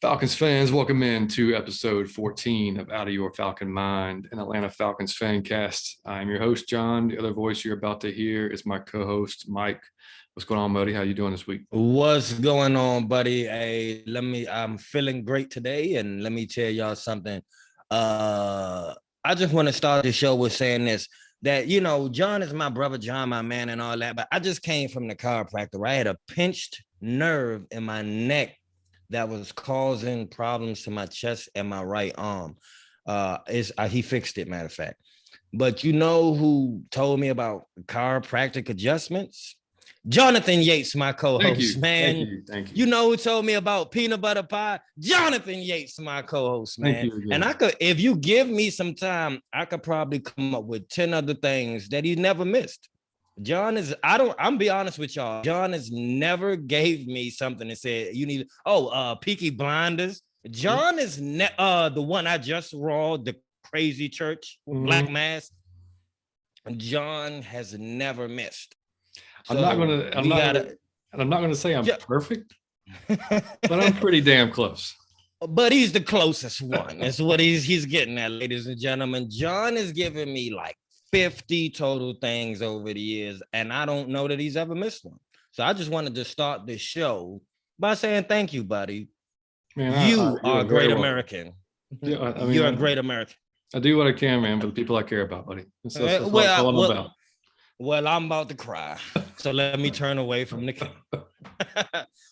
Falcons fans, welcome in to episode 14 of Out of Your Falcon Mind, an Atlanta Falcons fan cast. I'm your host, John. The other voice you're about to hear is my co-host, Mike. What's going on, buddy? How you doing this week? What's going on, buddy? Hey, I'm feeling great today, and let me tell y'all something. I just want to start the show with saying this, that, John is my brother, John, my man, and all that, but I just came from the chiropractor. I had a pinched nerve in my neck that was causing problems to my chest and my right arm. He fixed it, matter of fact. But you know who told me about chiropractic adjustments? Jonathan Yates, my co-host, man. Thank you. You know who told me about peanut butter pie? Jonathan Yates, my co-host, man. And if you give me some time, I could probably come up with 10 other things that he never missed. I'm be honest with y'all. John has never gave me something and said, you need, Peaky Blinders. John is the one I just saw, the Crazy Church, Black Mass. John has never missed. So I'm not gonna say I'm perfect, but I'm pretty damn close. But he's the closest one. That's what he's getting at, ladies and gentlemen. John has given me like 50 total things over the years, and I don't know that he's ever missed one. So I just wanted to start this show by saying thank you, buddy. Man, you are a great American. Yeah, you're a great American. I do what I can, man, for the people I care about, buddy. That's what I'm about. Well, I'm about to cry, so let me turn away from the camera.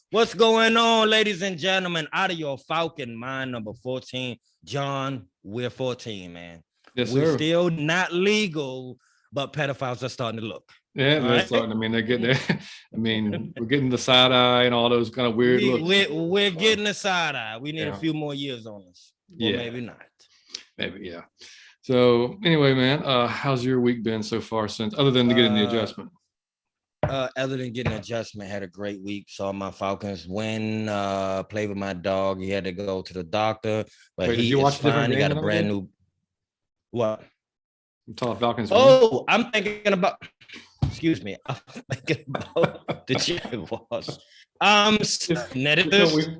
What's going on, ladies and gentlemen? Out of your Falcon Mind, number 14. John, we're 14, man. Yes, we're sir. Still not legal, but pedophiles are starting to look. Yeah, they're starting. I mean, they're getting there. I mean, we're getting the side eye and all those kind of weird looks. We're getting the side eye. We need a few more years on us. Well, maybe not. Maybe, yeah. So anyway, man, how's your week been so far other than getting the adjustment? Other than getting adjustment, had a great week. Saw my Falcons win, played with my dog. He had to go to the doctor, but he is fine. He got a brand new. What? I'm talking Falcons. Oh, I'm thinking about. Excuse me. I'm thinking about the Jaguars.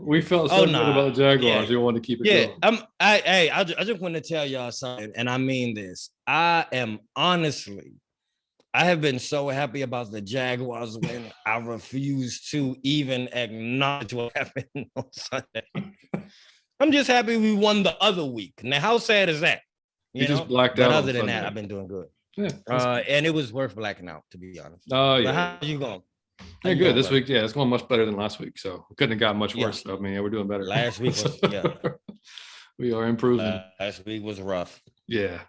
We felt so good about the Jaguars. You want to keep it going. I just want to tell y'all something, and I mean this. I have been so happy about the Jaguars win. I refuse to even acknowledge what happened on Sunday. I'm just happy we won the other week. Now, how sad is that? You just blacked out. But other than that, I've been doing good. Yeah, and it was worth blacking out, to be honest. Oh, yeah. But how you going? Yeah, good. This week, it's going much better than last week. So it couldn't have gotten much worse. I mean, we're doing better. Last week was, we are improving. Last week was rough. Yeah.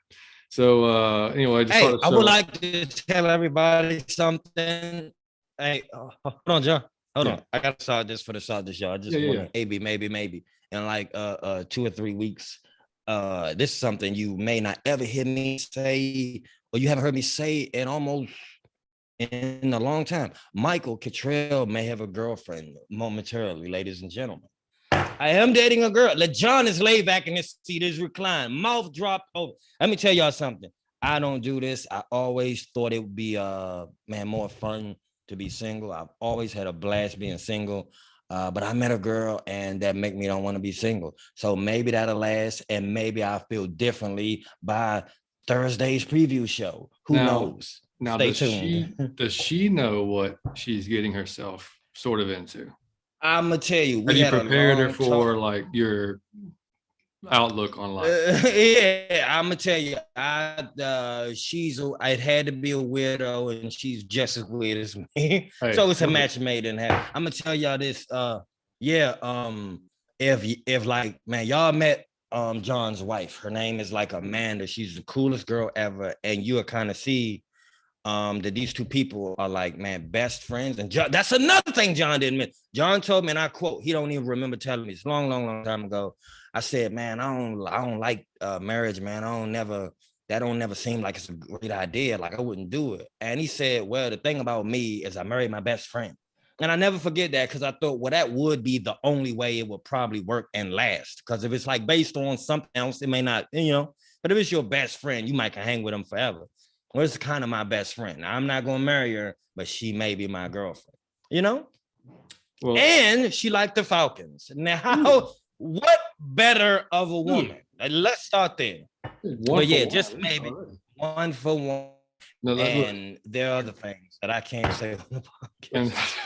So anyway, I would like to tell everybody something. Hey, hold on, John. Hold on. I got to start this for the start of the show. I just want maybe in like 2 or 3 weeks. This is something you may not ever hear me say, or you haven't heard me say in a long time. Michael Cottrell may have a girlfriend momentarily, ladies and gentlemen. I am dating a girl. John is laid back in his seat, is reclined, mouth dropped over. Let me tell y'all something. I don't do this. I always thought it would be more fun to be single. I've always had a blast being single. But I met a girl, and that make me don't want to be single. So maybe that'll last, and maybe I'll feel differently by Thursday's preview show. Who knows? Now, Stay tuned. Does she know what she's getting herself sort of into? I'm gonna tell you. Have you prepared her for like your outlook on life? I'm gonna tell you. It had to be a weirdo, and she's just as weird as me. Hey, so it's a match made in heaven. I'm gonna tell y'all this. If like, man, y'all met John's wife. Her name is like Amanda. She's the coolest girl ever, and you'll kind of see that these two people are like, man, best friends. And John, that's another thing John didn't admit. John told me, and I quote, he don't even remember telling me. It's long time ago. I said, man, I don't like marriage, man. That don't never seem like it's a great idea. Like, I wouldn't do it. And he said, well, the thing about me is I married my best friend. And I never forget that, because I thought, well, that would be the only way it would probably work and last. Because if it's like based on something else, it may not, but if it's your best friend, you might can hang with them forever. Well, it's kind of my best friend. Now, I'm not going to marry her, but she may be my girlfriend, Well, and she liked the Falcons. Now, what better of a woman? Let's start there. But yeah, just maybe one for one. No, and there are other things that I can't say on the podcast.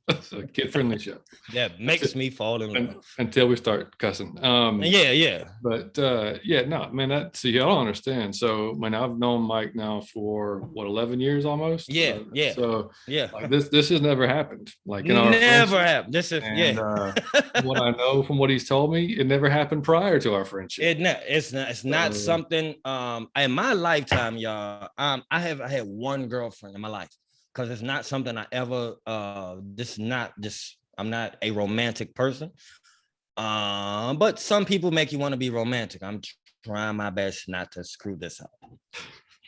It's a kid-friendly show. That makes me fall in love. Until we start cussing. Yeah. But no, man, I don't understand. So, man, I've known Mike now for what, 11 years almost? Yeah. So, like, this has never happened. Like, in our never happened. This is what I know from what he's told me, it never happened prior to our friendship. It's not something in my lifetime, y'all. I had one girlfriend in my life. Because it's not something I ever I'm not a romantic person. But some people make you want to be romantic. I'm trying my best not to screw this up.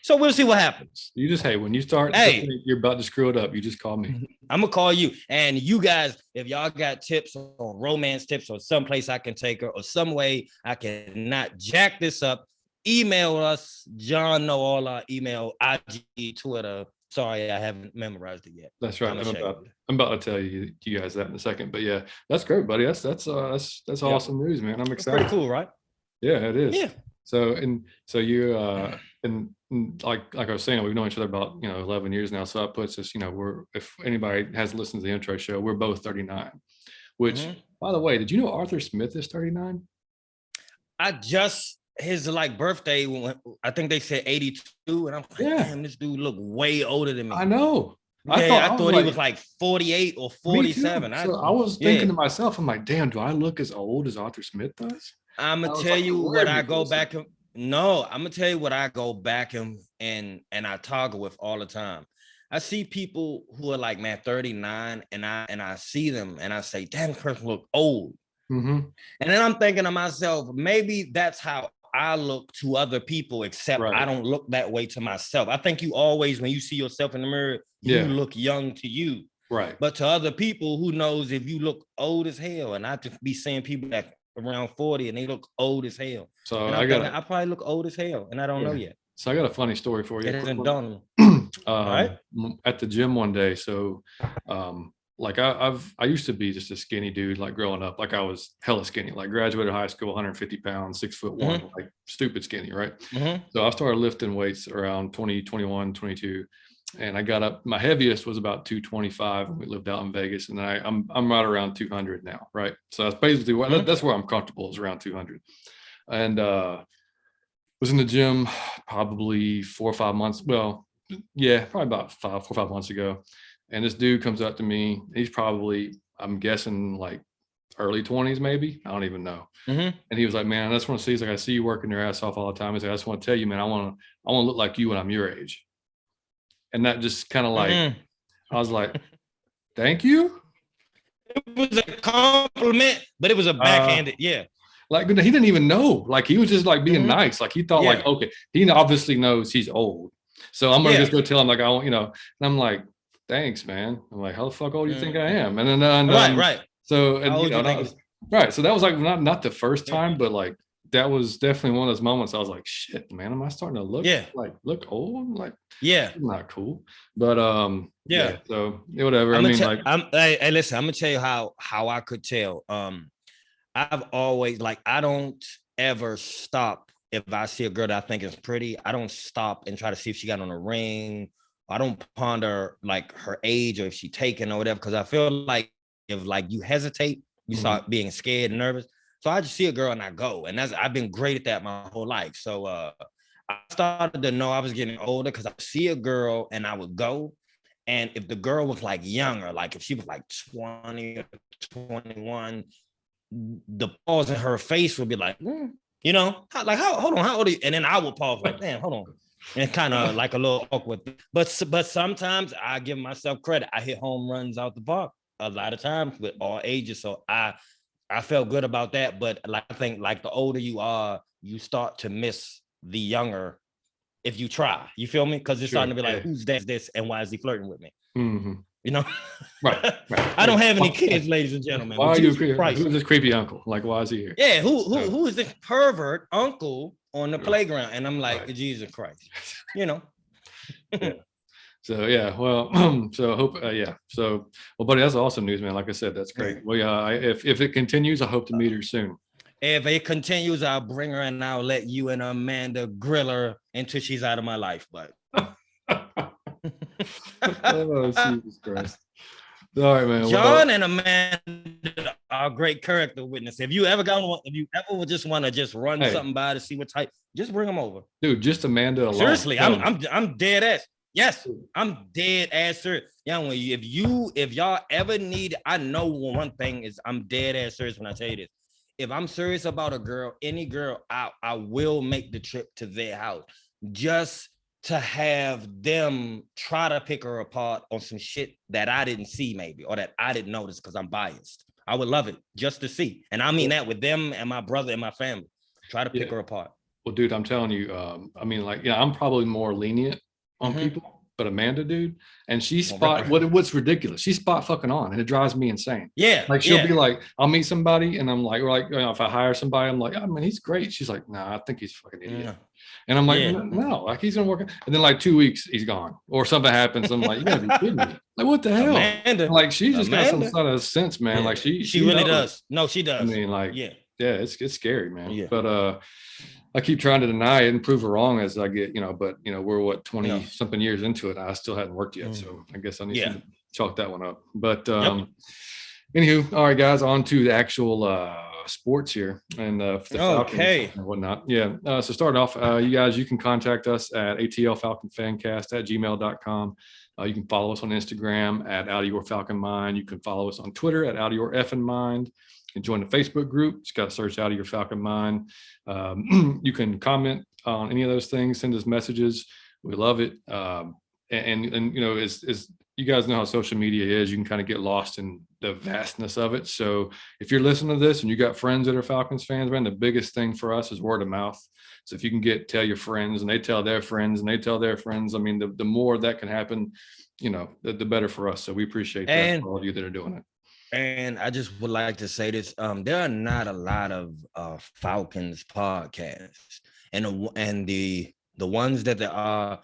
So we'll see what happens. You just, when you start you're about to screw it up, you just call me. I'm gonna call you. And you guys, if y'all got tips on romance tips or someplace I can take her or some way I can not jack this up, email us. John know all our email, IG, Twitter. Sorry, I haven't memorized it yet. That's right. I'm about to tell you guys that in a second. But yeah, that's great, buddy. That's awesome news, man. I'm excited. Pretty cool, right? Yeah, it is. Yeah. So you and like I was saying, we've known each other about 11 years now. So that puts us, if anybody has listened to the intro show, we're both 39. Which, by the way, did you know Arthur Smith is 39? His birthday, I think they said 82, and I'm like, damn, this dude look way older than me. I know. I thought he was like 48 or 47. So I was thinking to myself, I'm like, damn, do I look as old as Arthur Smith does? I'm gonna tell you what I go back and I'm gonna tell you what I go back and I toggle with all the time. I see people who are like, man, 39, and I see them and I say, damn, this person look old. And then I'm thinking to myself, maybe that's how I look to other people, except I don't look that way to myself. I think you always, when you see yourself in the mirror, you look young to you. Right. But to other people, who knows if you look old as hell? And I just be seeing people that around 40 and they look old as hell. So I probably look old as hell and I don't know yet. So I got a funny story for you. It hasn't dawned on me. At the gym one day. So like I used to be just a skinny dude, like growing up, like I was hella skinny, like graduated high school, 150 pounds, 6'1", like stupid skinny. Right. So I started lifting weights around 2021, 22. And I got up, my heaviest was about 225 when we lived out in Vegas. And I'm right around 200 now. Right. So that's basically that's where I'm comfortable, is around 200. And was in the gym probably 4 or 5 months. Well, yeah, probably about 4 or 5 months ago. And this dude comes up to me. He's probably, I'm guessing, like early 20s, maybe. I don't even know. And he was like, man, I just want to see. He's like, I see you working your ass off all the time. He's like, I just want to tell you, man, I want to look like you when I'm your age. And that just kind of like, I was like, thank you. It was a compliment, but it was a backhanded, Like, he didn't even know. Like, he was just like being nice. Like, he thought like, okay, he obviously knows he's old. So I'm gonna just go tell him, like, and I'm like, thanks, man. I'm like, how the fuck old do you think I am? And then right. So right. So that was like not the first time, but like that was definitely one of those moments I was like, shit, man, am I starting to look look old? Like, not cool. But so whatever. Listen, I'm gonna tell you how I could tell. I've always, like, I don't ever stop if I see a girl that I think is pretty. I don't stop and try to see if she got on a ring. I don't ponder like her age or if she taken or whatever, because I feel like if like you hesitate, you start being scared and nervous. So I just see a girl and I go, and I've been great at that my whole life. So I started to know I was getting older because I see a girl and I would go, and if the girl was like younger, like if she was like 20 or 21, the pause in her face would be like, hold on, how old are you? And then I would pause like, damn, hold on. And kind of like a little awkward. But sometimes I give myself credit. I hit home runs out the park a lot of times with all ages. So I felt good about that. But like, I think like the older you are, you start to miss the younger if you try. You feel me? Because it's starting to be like, who's this and why is he flirting with me? Right. I don't have any kids, ladies and gentlemen. Why are you who's this creepy uncle? Like, why is he here? Yeah, who is this pervert uncle on the playground? And I'm like, Jesus Christ, So well, so hope well, buddy, that's awesome news, man. Like I said, that's great. Well, if it continues, I hope to meet her soon. If it continues, I'll bring her and I'll let you and Amanda grill her until she's out of my life. But oh, Jesus Christ. All right, man. John and Amanda are great character witnesses. If you ever just want to just run something by to see what type, just bring them over. Dude, just Amanda alone. Seriously, I'm dead ass. Yes, I'm dead ass serious. Yeah, if y'all ever need, I know one thing is I'm dead ass serious when I tell you this. If I'm serious about a girl, any girl, I will make the trip to their house just to have them try to pick her apart on some shit that I didn't see maybe, or that I didn't notice because I'm biased. I would love it just to see. And I mean that with them and my brother and my family. Try to pick her apart. Well, dude, I'm telling you, I mean, like, I'm probably more lenient on people, but Amanda, dude, and she what's ridiculous, she spot fucking on, and it drives me insane. Yeah, like she'll be like, I'll meet somebody and I'm like, if I hire somebody, I'm like, I mean, he's great. She's like, nah, I think he's a fucking idiot. And I'm like, no, like he's gonna work. And then like 2 weeks, he's gone, or something happens. I'm like, you gotta be kidding me. Like, what the hell? Amanda, like, she's just got some sort of sense, man. Like she really does. No, she does. I mean, like, yeah, it's scary, man. But I keep trying to deny it and prove her wrong as I get, but we're what 20 something years into it. I still hadn't worked yet. So I guess I need to chalk that one up. But anywho, all right, guys, on to the actual sports here and the Falcons and whatnot. Yeah. So starting off, you guys, you can contact us at atlfalconfancast@gmail.com. You can follow us on Instagram at Out of Your Falcon Mind. You can follow us on Twitter at Out of Your Effing Mind. And join the Facebook group. Just got to search Out of Your Falcon Mind. You can comment on any of those things. Send us messages. We love it. And as you guys know how social media is, you can kind of get lost in the vastness of it. So if you're listening to this and you got friends that are Falcons fans, man, the biggest thing for us is word of mouth. So if you can tell your friends and they tell their friends and they tell their friends, I mean, the more that can happen, the better for us. So we appreciate that for all of you that are doing it. And I just would like to say this: there are not a lot of Falcons podcasts, and the ones that there are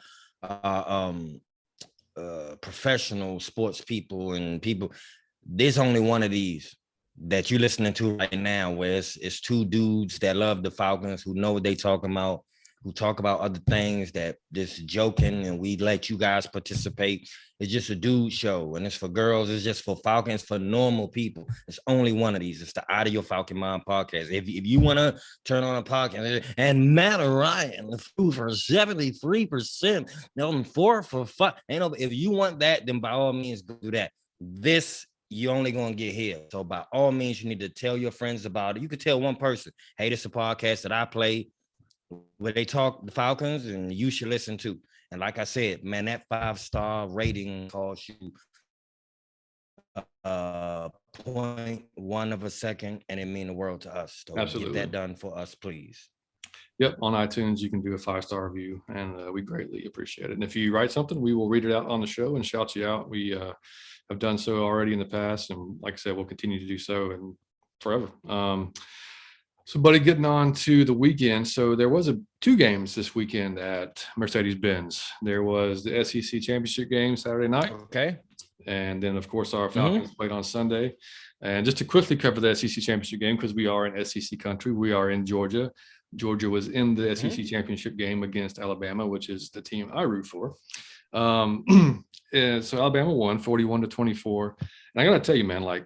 professional sports people and people. There's only one of these that you're listening to right now, where it's two dudes that love the Falcons, who know what they talking about, who talk about other things that just joking, and we let you guys participate. It's just a dude show, and it's for girls. It's just for Falcons, for normal people. It's only one of these. It's the Out of Your Falcon Mind podcast. If you want to turn on a podcast, and Matt Ryan, the food for 73%, on 4 for 5. If you want that, then by all means do that. This you're only going to get here. So by all means, you need to tell your friends about it. You could tell one person, hey, this is a podcast that I play where they talk the Falcons, and you should listen to. And like I said, man, that 5-star rating costs you 0.1 of a second, and it means the world to us. So absolutely, get that done for us, please. Yep, on iTunes you can do a 5-star review, and we greatly appreciate it. And if you write something, we will read it out on the show and shout you out. We have done so already in the past, and like I said, we'll continue to do so and forever. So, buddy, getting on to the weekend. So there was 2 games this weekend at Mercedes-Benz. There was the SEC championship game Saturday night. Okay. And then, of course, our Falcons played on Sunday. And just to quickly cover the SEC championship game, because we are in SEC country, we are in Georgia. Georgia was in the SEC championship game against Alabama, which is the team I root for. And so Alabama won 41-24. And I got to tell you, man, like,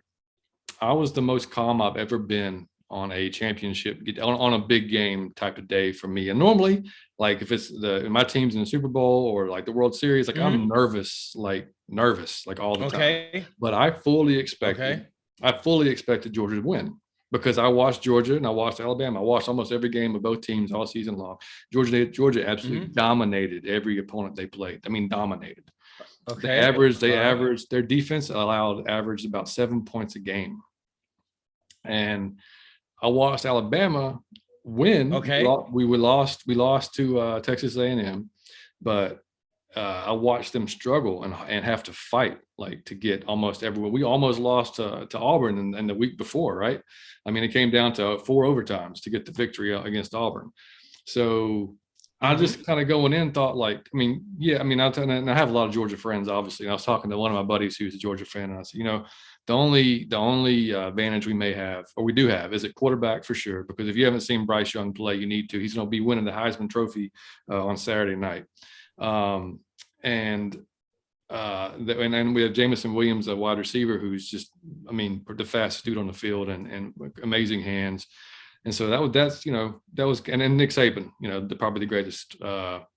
I was the most calm I've ever been on a championship, on a big game type of day for me. And normally, like, if it's my team's in the Super Bowl or like the World Series, like I'm nervous all the time. But I fully expected Georgia to win, because I watched Georgia and I watched Alabama. I watched almost every game of both teams all season long. Georgia absolutely dominated every opponent they played. I mean, dominated. They averaged their defense averaged about 7 points a game. And I watched Alabama win. We lost to Texas A&M, but I watched them struggle and have to fight, like, to get almost everywhere. We almost lost to Auburn in the week before, right? I mean, it came down to 4 overtimes to get the victory against Auburn. So I just kind of going in thought, like, I have a lot of Georgia friends, obviously. And I was talking to one of my buddies who's a Georgia fan, and I said, The only advantage we may have, or we do have, is at quarterback for sure. Because if you haven't seen Bryce Young play, you need to. He's going to be winning the Heisman Trophy on Saturday night. And we have Jamison Williams, a wide receiver, who's just, I mean, the fastest dude on the field and amazing hands. And so that was, and then Nick Saban, probably the greatest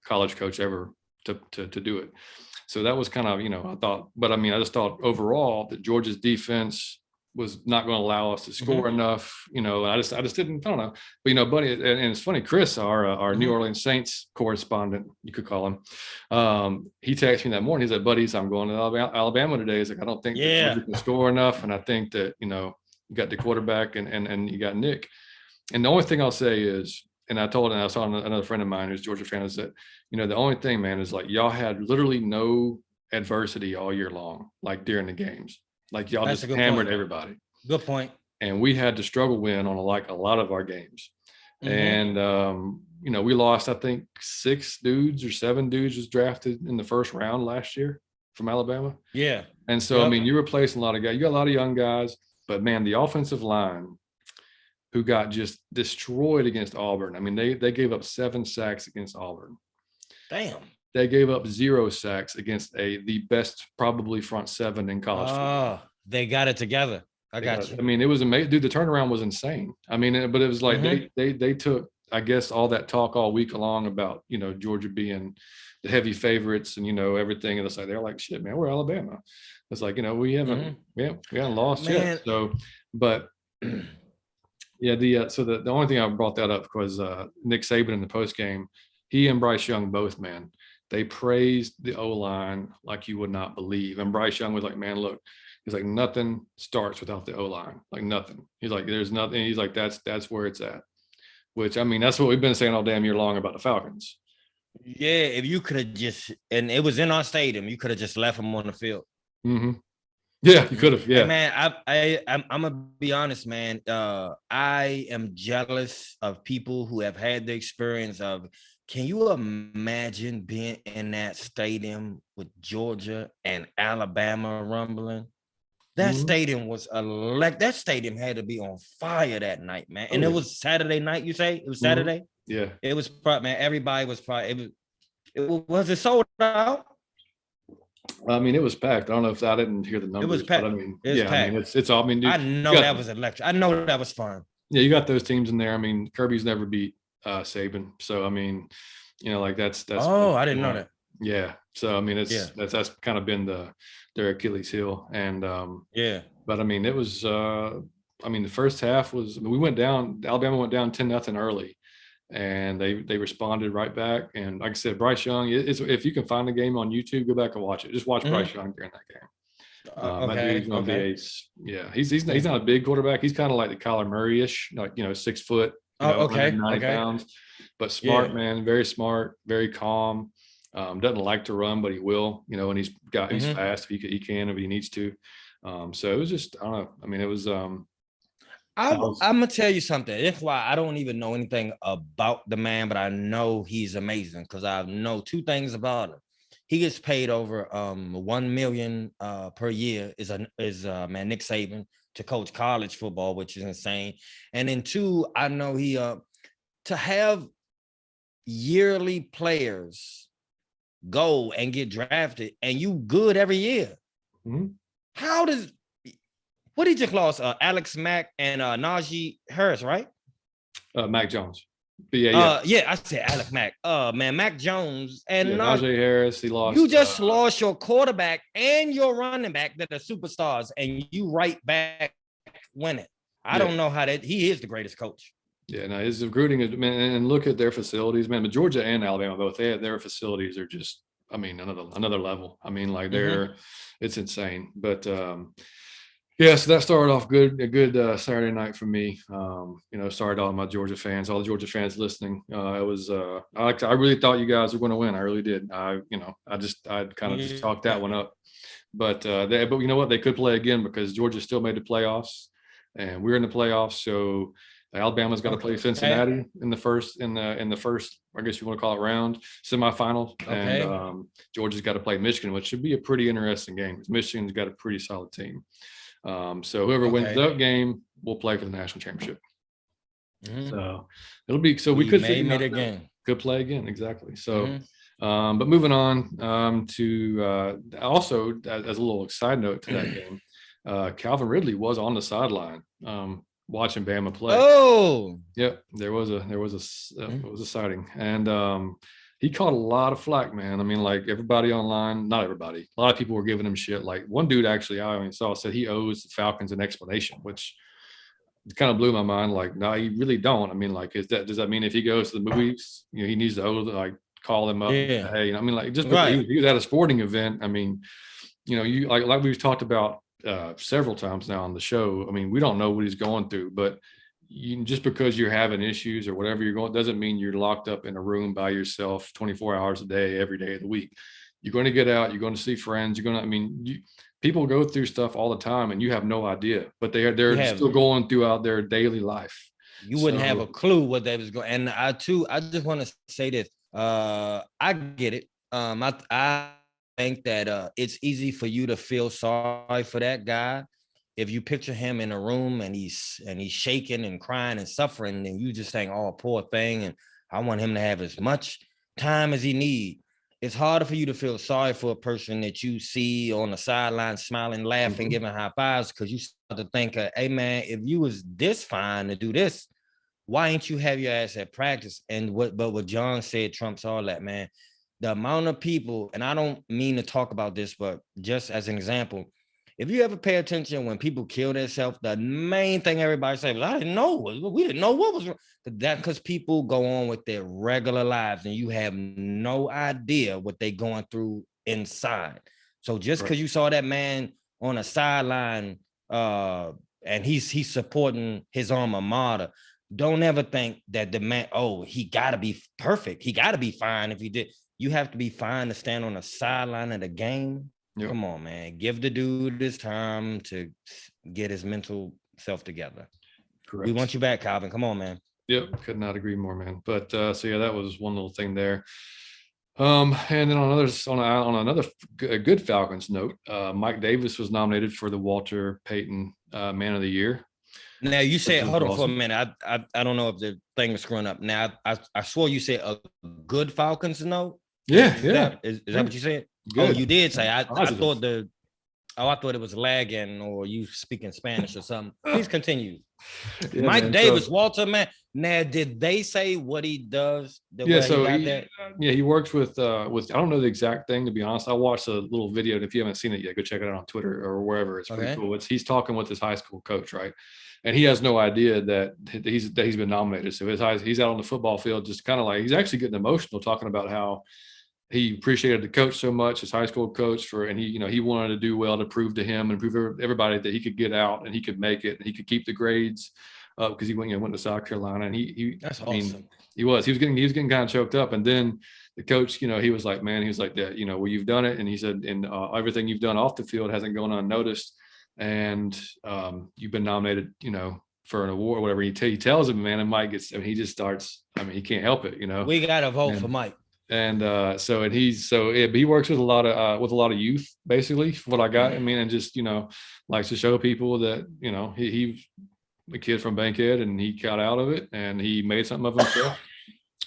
college coach ever to do it. So that was kind of, I thought, but I mean, I just thought overall that Georgia's defense was not going to allow us to score enough, I just didn't, I don't know. But, buddy, and it's funny, Chris, our New Orleans Saints correspondent, you could call him, he texted me that morning. He said, buddies, I'm going to Alabama today. He's like, I don't think that Georgia can score enough. And I think that, you got the quarterback and you got Nick. And the only thing I'll say is, and I was talking to another friend of mine who's Georgia fan, is that, the only thing, man, is like y'all had literally no adversity all year long, like during the games. Like y'all just hammered everybody. Good point. And we had to struggle win on a lot of our games. And, we lost, I think 6 dudes or 7 dudes was drafted in the first round last year from Alabama. Yeah. And so, I mean, you're replacing a lot of guys. You got a lot of young guys, but man, the offensive line, who got just destroyed against Auburn. I mean, they gave up 7 sacks against Auburn. Damn. They gave up 0 sacks against the best probably front 7 in college football. They got it together. I got you. I mean, it was amazing. Dude, the turnaround was insane. I mean, but it was like they took, I guess, all that talk all week long about, Georgia being the heavy favorites and, everything. And it's like, they're like, shit, man, we're Alabama. It's like, we haven't lost yet. So, but yeah, so the only thing I brought that up was Nick Saban in the post game. He and Bryce Young both, man, they praised the O-line like you would not believe. And Bryce Young was like, man, look, he's like, nothing starts without the O-line, like nothing. He's like, there's nothing. He's like, that's where it's at. Which, I mean, that's what we've been saying all damn year long about the Falcons. Yeah, if you could have just, and it was in our stadium, you could have just left them on the field. Yeah, you could have. Yeah, hey, man, I'm gonna be honest, man. I am jealous of people who have had the experience of. Can you imagine being in that stadium with Georgia and Alabama rumbling? That stadium was that stadium had to be on fire that night, man. And it was Saturday night. You say it was Saturday? Yeah, it was. Man, everybody was probably. Was it sold out? I mean, it was packed. I don't know if I didn't hear the numbers. It was packed. But I mean, it was packed. I mean, it's all. I mean, dude, I know that was electric. I know that was fun. Yeah, you got those teams in there. I mean, Kirby's never beat Saban, so I mean, like that's. Oh, I didn't know that. Yeah, so I mean, that's kind of been their Achilles heel, and But I mean, it was. I mean, the first half was. We went down. Alabama went down 10-0 early. And they responded right back. And like I said, Bryce Young, if you can find the game on YouTube, go back and watch it. Just watch Bryce Young during that game. He's not a big quarterback. He's kind of like the Kyler Murray-ish, like 6 foot, 190 pounds, but smart, man, very smart, very calm. Doesn't like to run, but he will, and he's fast if he can if he needs to. So it was just, I don't know. I mean, it was I'm gonna tell you something. That's why I don't even know anything about the man, but I know he's amazing because I know 2 things about him. He gets paid over $1 million per year is man Nick Saban to coach college football, which is insane. And then 2, I know he to have yearly players go and get drafted and you good every year. How does what he just lost? Alex Mack and Najee Harris, right? Mac Jones. But I said Alex Mack. Man, Mac Jones and Najee Harris. He lost. You just lost your quarterback and your running back that are superstars, and you right back winning. I don't know how that. He is the greatest coach. Yeah, no, his recruiting is, man, and look at their facilities, man. But Georgia and Alabama both, their facilities are just, I mean, another level. I mean, like it's insane. But yeah, so that started off good. A good Saturday night for me. Started all my Georgia fans, all the Georgia fans listening. It was. I really thought you guys were going to win. I really did. I kind of just talked that one up. But you know what? They could play again because Georgia still made the playoffs, and we're in the playoffs. So Alabama's got to play Cincinnati in the first. I guess you want to call it round semifinal, and Georgia's got to play Michigan, which should be a pretty interesting game because Michigan's got a pretty solid team. So whoever wins that game will play for the national championship. So it'll be, so we could see it again. Could play again, exactly. So, but moving on to also as a little side note to that game, Calvin Ridley was on the sideline watching Bama play. Oh, yeah, there was a sighting, and he caught a lot of flack, man. I mean, like everybody online, not everybody, a lot of people were giving him shit. Like one dude actually I saw said he owes the Falcons an explanation, which kind of blew my mind. Like, no, you really don't. I mean, like, does that mean if he goes to the movies, he needs to like call them up? Yeah. And say, hey, I mean, like, just because he was at a sporting event. I mean, you like we've talked about several times now on the show. I mean, we don't know what he's going through, but just because you're having issues or whatever you're going, doesn't mean you're locked up in a room by yourself 24 hours a day, every day of the week. You're going to get out. You're going to see friends. You're going to, people go through stuff all the time and you have no idea, but they're still going throughout their daily life. You wouldn't have a clue what they was going. And I just want to say this. I get it. I think that it's easy for you to feel sorry for that guy. If you picture him in a room and he's shaking and crying and suffering, and you just think, oh, poor thing. And I want him to have as much time as he needs. It's harder for you to feel sorry for a person that you see on the sideline smiling, laughing, giving high fives, because you start to think, hey, man, if you was this fine to do this, why ain't you have your ass at practice? And what John said trumps all that, man. The amount of people, and I don't mean to talk about this, but just as an example, if you ever pay attention when people kill themselves, the main thing everybody says, I didn't know. We didn't know what was wrong. That because people go on with their regular lives and you have no idea what they're going through inside. So just because you saw that man on a sideline and he's supporting his alma mater, don't ever think that the man, he got to be perfect. He got to be fine if he did. You have to be fine to stand on the sideline of the game. Yep. Come on, man. Give the dude his time to get his mental self together. Correct. We want you back, Calvin. Come on, man. Yep, could not agree more, man. But so yeah, that was one little thing there. And then on another good Falcons note, Mike Davis was nominated for the Walter Payton Man of the Year. Now you said, hold on for a minute. I don't know if the thing was screwing up. Now I swore you said a good Falcons note. Yeah, Is that what you said? Good. Oh, you did say. I thought it was lagging or you speaking Spanish or something. Please continue. Yeah, Mike Davis, Walter, man. Now, did they say what he does? He works with I don't know the exact thing, to be honest. I watched a little video, and if you haven't seen it yet, go check it out on Twitter or wherever. It's pretty cool. He's talking with his high school coach, right? And he has no idea that he's been nominated. So he's out on the football field, just kind of like, he's actually getting emotional, talking about how he appreciated the coach so much, his high school coach, and he wanted to do well to prove to him and prove everybody that he could get out and he could make it and he could keep the grades because he went to South Carolina, and that's awesome. He was getting kind of choked up, and then the coach, he was like, man, he was like that, well, you've done it, and he said, and everything you've done off the field hasn't gone unnoticed, and you've been nominated, for an award or whatever. He tells him, man, and Mike gets, he just starts. he can't help it, We got to vote for Mike. And he works with a lot of youth, basically, from what I got. And just likes to show people that he's a kid from Bankhead and he got out of it and he made something of himself.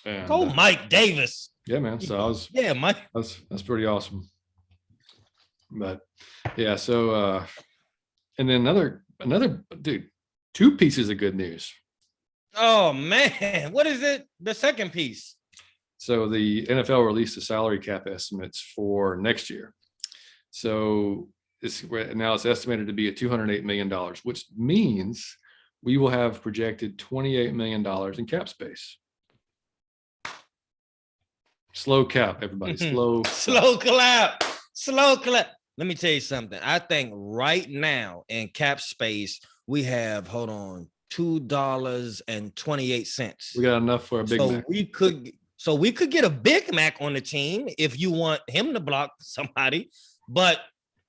And, go Mike Davis. Yeah, man. So Mike. That's pretty awesome. But yeah, so and then another dude, 2 pieces of good news. Oh man, what is it? The second piece. So the NFL released the salary cap estimates for next year. So it's estimated to be at $208 million, which means we will have projected $28 million in cap space. Slow cap, everybody. Slow clap. Let me tell you something. I think right now in cap space, we have, $2.28. We got enough for a Big Mac. So we could get a Big Mac on the team if you want him to block somebody, but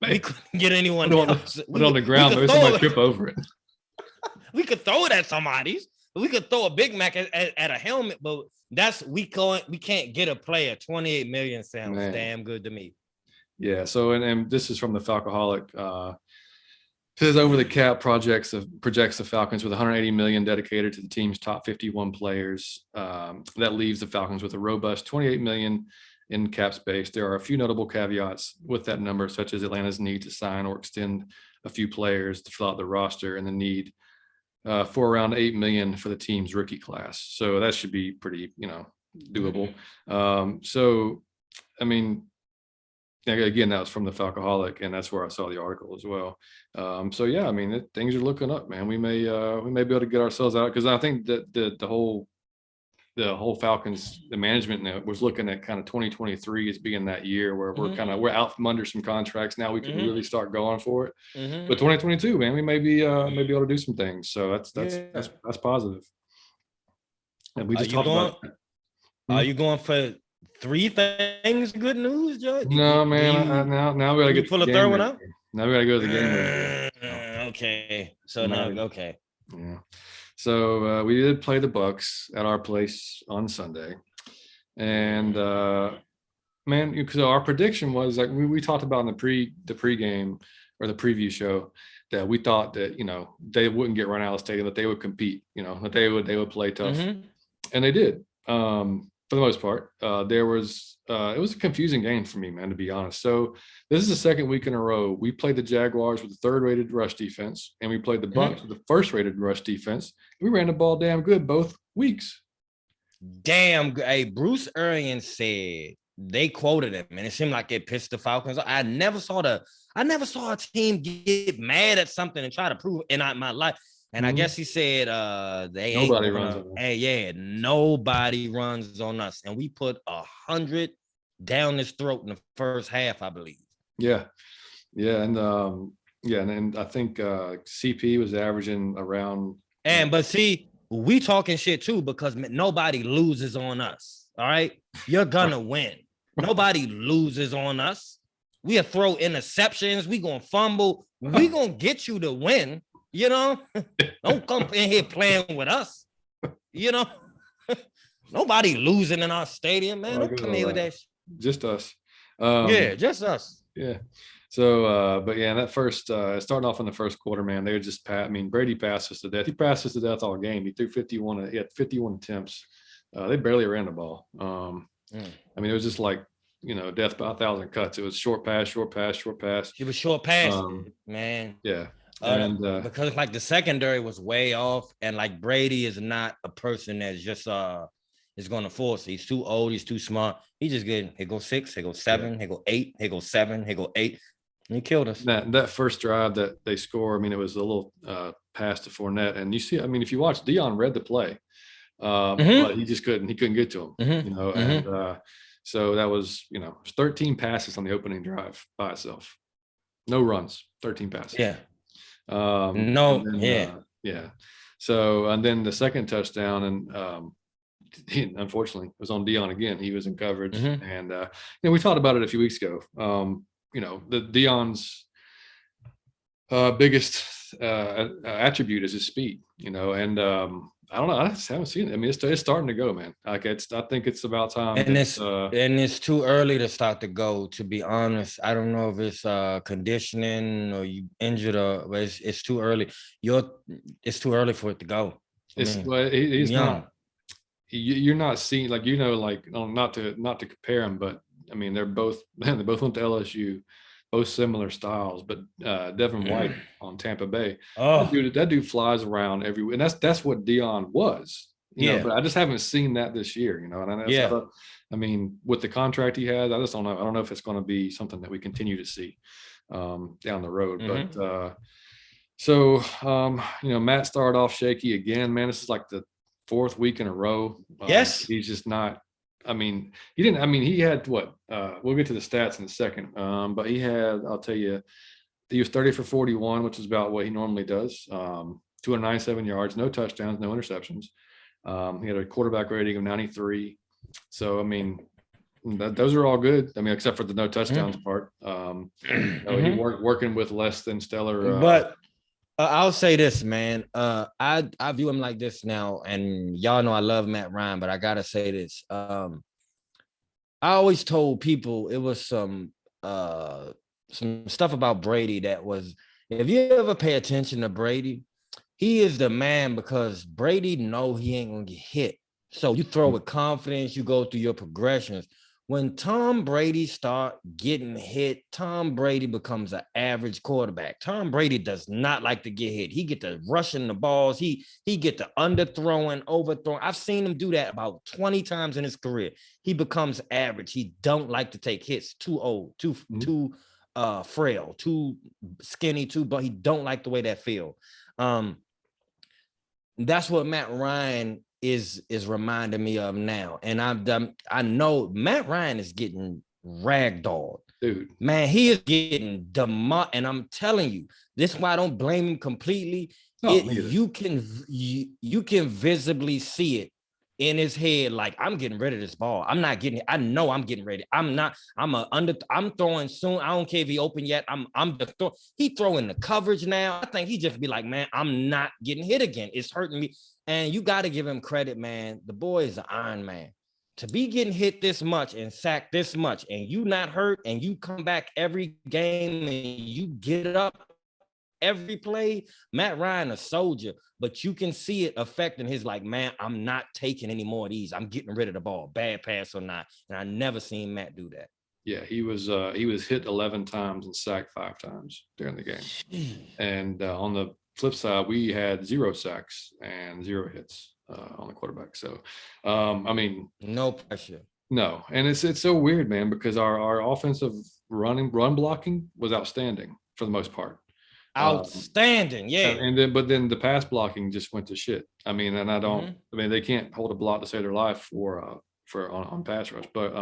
we couldn't get anyone else. Put it on the ground. Maybe somebody trip over it. We could throw it at somebody's. We could throw a Big Mac at a helmet, but we can't get a player. 28 million sounds damn good to me. Yeah. So and this is from the Falcoholic. Says over the cap projects the Falcons with 180 million dedicated to the team's top 51 players. That leaves the Falcons with a robust 28 million in cap space. There are a few notable caveats with that number, such as Atlanta's need to sign or extend a few players to fill out the roster, and the need for around 8 million for the team's rookie class. So that should be pretty, doable. So, I mean, again, that was from the Falcoholic, and that's where I saw the article as well. So yeah, I mean, things are looking up, man. We may be able to get ourselves out, because I think that the whole Falcons, the management was looking at kind of 2023 as being that year where we're out from under some contracts. Now we can really start going for it. But 2022, man, we may be able to do some things. So that's positive. And we just talked about it. Are you going for 3 things? Good news, Joe? No, man. Now we gotta get pull a third one out. Now we gotta go to the game. Okay. So now, okay. Yeah. So we did play the Bucs at our place on Sunday, and man, so our prediction was like we talked about in the pregame or the preview show that we thought that they wouldn't get run out of the stadium, that they would compete, that they would play tough, and they did. For the most part, it was a confusing game for me, man, to be honest. So this is the second week in a row. We played the Jaguars with the 3rd-rated rush defense, and we played the Bucs with the 1st-rated rush defense. We ran the ball damn good both weeks. Damn good. Hey, Bruce Arians said, they quoted him, and it seemed like it pissed the Falcons. I never saw a team get mad at something and try to prove in my life. And I guess he said nobody runs on us. Hey, yeah, nobody runs on us. And we put 100 down his throat in the first half, I believe. Yeah. And I think CP was averaging around. But see, we talking shit too, because nobody loses on us. All right. You're gonna win. Nobody loses on us. We'll throw interceptions, we gonna fumble, we gonna get you to win. Don't come in here playing with us. Nobody losing in our stadium, man. Don't come here with that. Just us. Just us. Yeah. So, but yeah, that first starting off in the first quarter, man, they were just Brady passed us to death. He passed us to death all game. He threw 51. He had 51 attempts. They barely ran the ball. It was just like death by 1,000 cuts. It was short pass, short pass, short pass. It was short pass, man. Yeah. Because like the secondary was way off, and like Brady is not a person that's just is going to force. He's too old. He's too smart. He just good. He go 6. He go 7. He go 8. He go 7. He go 8. And he killed us. That first drive that they score. It was a little pass to Fournette, and you see. If you watch, Dion read the play, but he just couldn't. He couldn't get to him. And so that was 13 passes on the opening drive by itself. No runs. 13 passes. Yeah. Yeah. So, and then the second touchdown, and unfortunately it was on Dion again. He was in coverage, and we talked about it a few weeks ago. The Dion's biggest attribute is his speed. And I don't know. I just haven't seen it. It's starting to go, man. I think it's about time. And it's too early to start to go. To be honest, I don't know if it's conditioning or you injured, but it's too early. It's too early for it to go. He's not. You're not seeing not to compare them, but they both went to LSU. Both similar styles, but Devin White on Tampa Bay, that dude flies around everywhere, and that's what Dion was. But I just haven't seen that this year. And with the contract he has, I just don't know. I don't know if it's going to be something that we continue to see down the road. But Matt started off shaky again. Man, this is like the 4th week in a row. Yes, he's just not. He didn't. He had what? We'll get to the stats in a second. But he had, I'll tell you, he was 30 for 41, which is about what he normally does. 297 yards, no touchdowns, no interceptions. He had a quarterback rating of 93. So, those are all good. Except for the no touchdowns part. He working with less than stellar. But I'll say this, man. I view him like this now, and y'all know I love Matt Ryan, but I gotta say this. I always told people it was some stuff about Brady that was if you ever pay attention to Brady, he is the man because Brady know he ain't gonna get hit. So you throw with confidence, you go through your progressions. When Tom Brady start getting hit, Tom Brady becomes an average quarterback. Tom Brady does not like to get hit. He get to rushing the balls. He get to underthrowing, overthrowing. I've seen him do that about 20 times in his career. He becomes average. He don't like to take hits. Too old, too frail, too skinny, but he don't like the way that feel. That's what Matt Ryan is reminding me of now. And I know Matt Ryan is getting ragdolled. Dude. Man, he is getting and I'm telling you, this is why I don't blame him completely. You can visibly see it in his head, like, I'm getting rid of this ball. I'm not getting it. I know I'm getting ready. I'm throwing soon. I don't care if he open yet. He throwing the coverage now. I think he just be like, man, I'm not getting hit again. It's hurting me. And you got to give him credit, man. The boy is an Iron Man. To be getting hit this much and sacked this much, and you not hurt, and you come back every game and you get up every play, Matt Ryan a soldier, but you can see it affecting his, like, man, I'm not taking any more of these. I'm getting rid of the ball, bad pass or not. And I never seen Matt do that. Yeah, he was hit 11 times and sacked 5 times during the game. And on the flip side, we had 0 sacks and 0 hits on the quarterback. So, I mean, no pressure. No, and it's so weird, man, because our offensive run blocking was outstanding for the most part. Outstanding, yeah. And then the pass blocking just went to shit. I mean, and I mean, they can't hold a block to save their life for on pass rush. But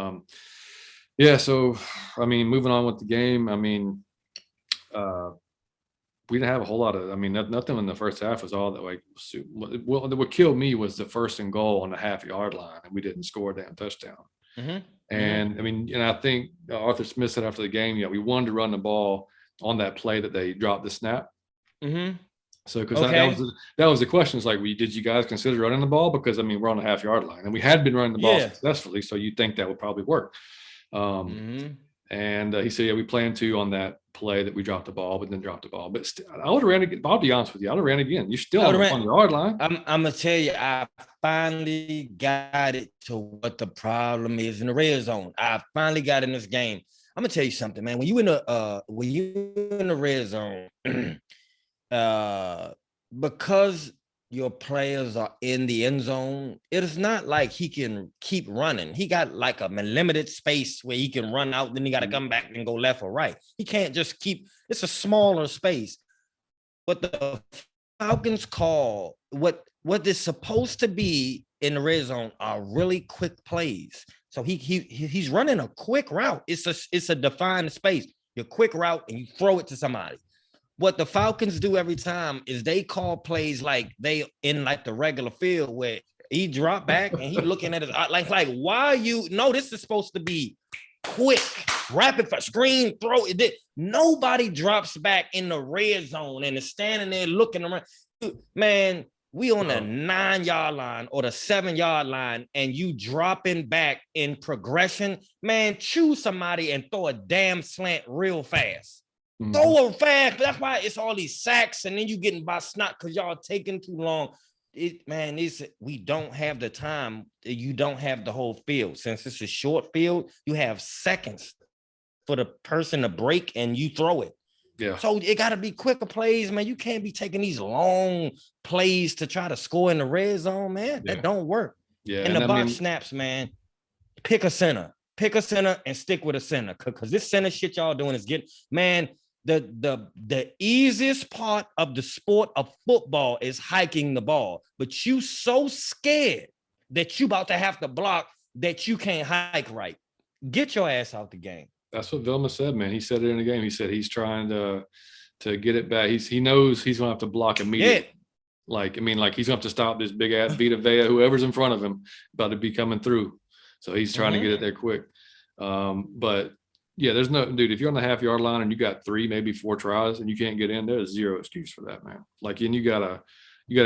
yeah, so I mean, moving on with the game, I mean, we didn't have a whole lot of, I mean, nothing in the first half was all that way. What killed me was the 1st and goal on the half-yard line, and we didn't score a damn touchdown. And I mean, and I think Arthur Smith said after the game, we wanted to run the ball on that play that they dropped the snap. So because that was the question. It's like, did you guys consider running the ball? Because I mean, we're on the half-yard line, and we had been running the ball successfully, so you'd think that would probably work. And he said, we planned to on that play that we dropped the ball, but then dropped the ball. But I would have ran again. I'll be honest with you, I would have ran again. You're still on the yard line. I'm gonna tell you, I finally got it to what the problem is in the red zone. I finally got in this game. I'm gonna tell you something, man. When you in the red zone, because your players are in the end zone, it is not like he can keep running. He got like a limited space where he can run out, then he got to come back and go left or right. He can't just it's a smaller space. But the Falcons call what is supposed to be in the red zone are really quick plays. So he's running a quick route. It's a defined space. Your quick route, and you throw it to somebody. What the Falcons do every time is they call plays like they in like the regular field where he drop back and he looking at his like why this is supposed to be quick, rapid for screen, throw it. Nobody drops back in the red zone and is standing there looking around. Man, we on the 9-yard line or the 7-yard line, and you dropping back in progression. Man, choose somebody and throw a damn slant real fast. Throw it fast. That's why it's all these sacks, and then you getting by snot because y'all taking too long. We don't have the time. You don't have the whole field. Since it's a short field, you have seconds for the person to break, and you throw it. Yeah. So it got to be quicker plays, man. You can't be taking these long plays to try to score in the red zone, man. That don't work. Yeah. And the box snaps, man. Pick a center and stick with a center, because this center shit y'all doing is man. The easiest part of the sport of football is hiking the ball, but you so scared that you about to have to block that you can't hike right. Get your ass out the game. That's what Vilma said, man. He said it in the game. He said he's trying to get it back. He knows he's gonna have to block immediately. Like he's gonna have to stop this big ass Vita Vea, whoever's in front of him, about to be coming through. So he's trying to get it there quick. But yeah, there's no, dude, if you're on the half-yard line and you got 3, maybe 4 tries and you can't get in, there's zero excuse for that, man. Like, and you gotta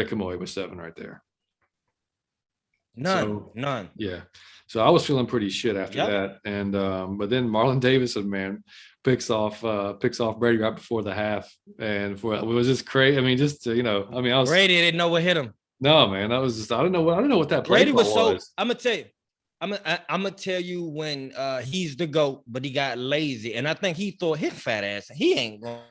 come away with 7 right there. None. Yeah. So I was feeling pretty shit after that. And but then Marlon Davidson, man, picks off Brady right before the half. And it was just crazy. I mean, I was Brady didn't know what hit him. No, man, that was just I don't know what that play Brady was. I'm gonna tell you. I'm gonna tell you when he's the GOAT, but he got lazy. And I think he thought his fat ass, he ain't going.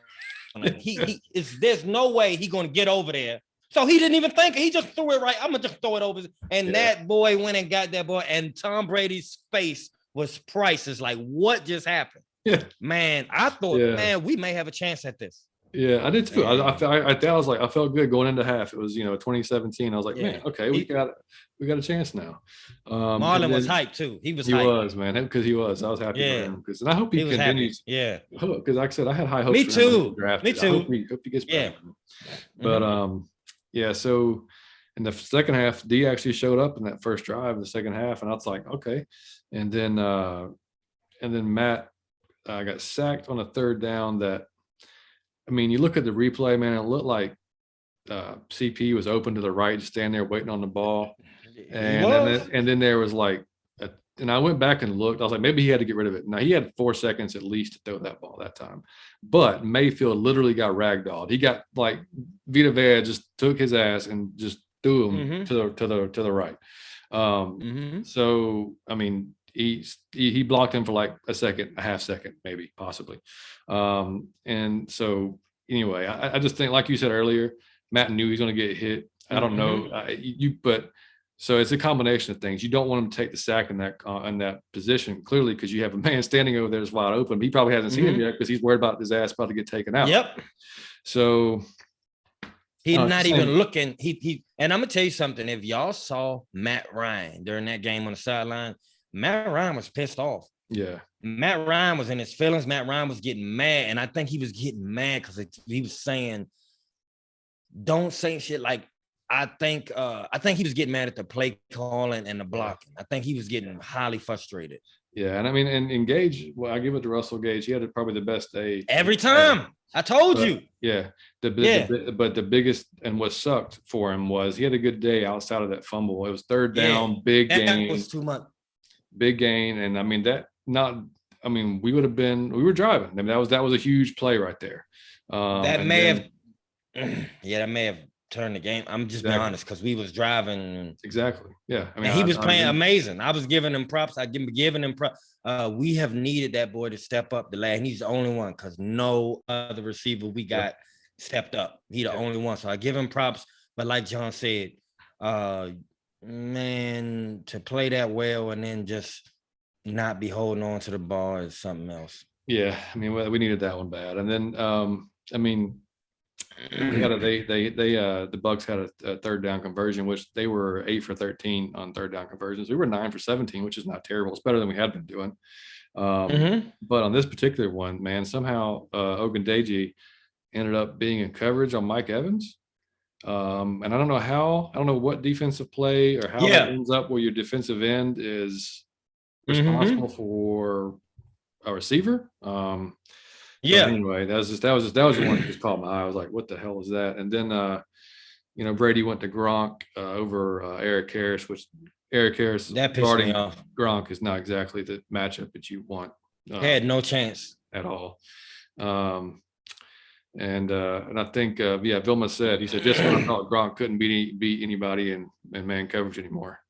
There's no way he gonna get over there. So he didn't even think. He just threw it right. I'm gonna just throw it over. And that boy went and got that boy. And Tom Brady's face was priceless. Like, what just happened? Yeah. Man, I thought, man, we may have a chance at this. Yeah, I did too. I was like, I felt good going into half. It was 2017. I was like, man, okay, we got a chance now. Marlon was hyped too. He was. He was, man, because he was. I was happy for him and I hope he continues. Yeah, because like I said, I had high hopes. Me too. Me too. I hope he gets better. But so in the second half, D actually showed up in that first drive in the second half, and I was like, okay. And then Matt got sacked on a third down that. I mean, you look at the replay, man, it looked like CP was open to the right, just standing there waiting on the ball. And then there was like, and I went back and looked. I was like, maybe he had to get rid of it. Now, he had 4 seconds at least to throw that ball that time. But Mayfield literally got ragdolled. He got like Vita Vea just took his ass and just threw him to the right. So, I mean, he blocked him for like a half second, maybe, possibly. And so anyway, I just think, like you said earlier, Matt knew he's going to get hit. I don't know, but so it's a combination of things. You don't want him to take the sack in that position, clearly, because you have a man standing over there that's wide open. He probably hasn't seen him yet because he's worried about his ass about to get taken out. Yep. So he's not even looking. And I'm gonna tell you something. If y'all saw Matt Ryan during that game on the sideline, Matt Ryan was pissed off. Yeah. Matt Ryan was in his feelings. Matt Ryan was getting mad. And I think he was getting mad because he was saying, don't say shit like, I think he was getting mad at the play calling and the blocking. I think he was getting highly frustrated. Yeah. And I mean, and Gage, well, I give it to Russell Gage. He had probably the best day. Every time. I told you. Yeah. But the biggest and what sucked for him was he had a good day outside of that fumble. It was third down, big gain. That was too much. Big gain. And I mean, we were driving. I mean, that was a huge play right there. That may have turned the game. I'm just being honest, because we was driving. Exactly. Yeah. I mean, he was playing amazing. I was giving him props. Giving him props. We have needed that boy to step up the last. He's the only one, because no other receiver we got stepped up. He the only one. So I give him props. But like John said, man, to play that well and then just not be holding on to the ball is something else. Yeah, I mean, we needed that one bad. And then, I mean, the Bucs had a third down conversion, which they were 8 for 13 on third down conversions. We were 9 for 17, which is not terrible. It's better than we had been doing. But on this particular one, man, somehow Ogundeji ended up being in coverage on Mike Evans. And I don't know what defensive play or how that ends up where your defensive end is responsible for a receiver. Anyway, that was the one that just caught my eye. I was like, what the hell is that? And then Brady went to Gronk over Eric Harris, which Eric Harris guarding Gronk is not exactly the matchup that you want. Had no chance at all. And I think Vilma said, he said, just when I thought Gronk couldn't beat anybody in man coverage anymore.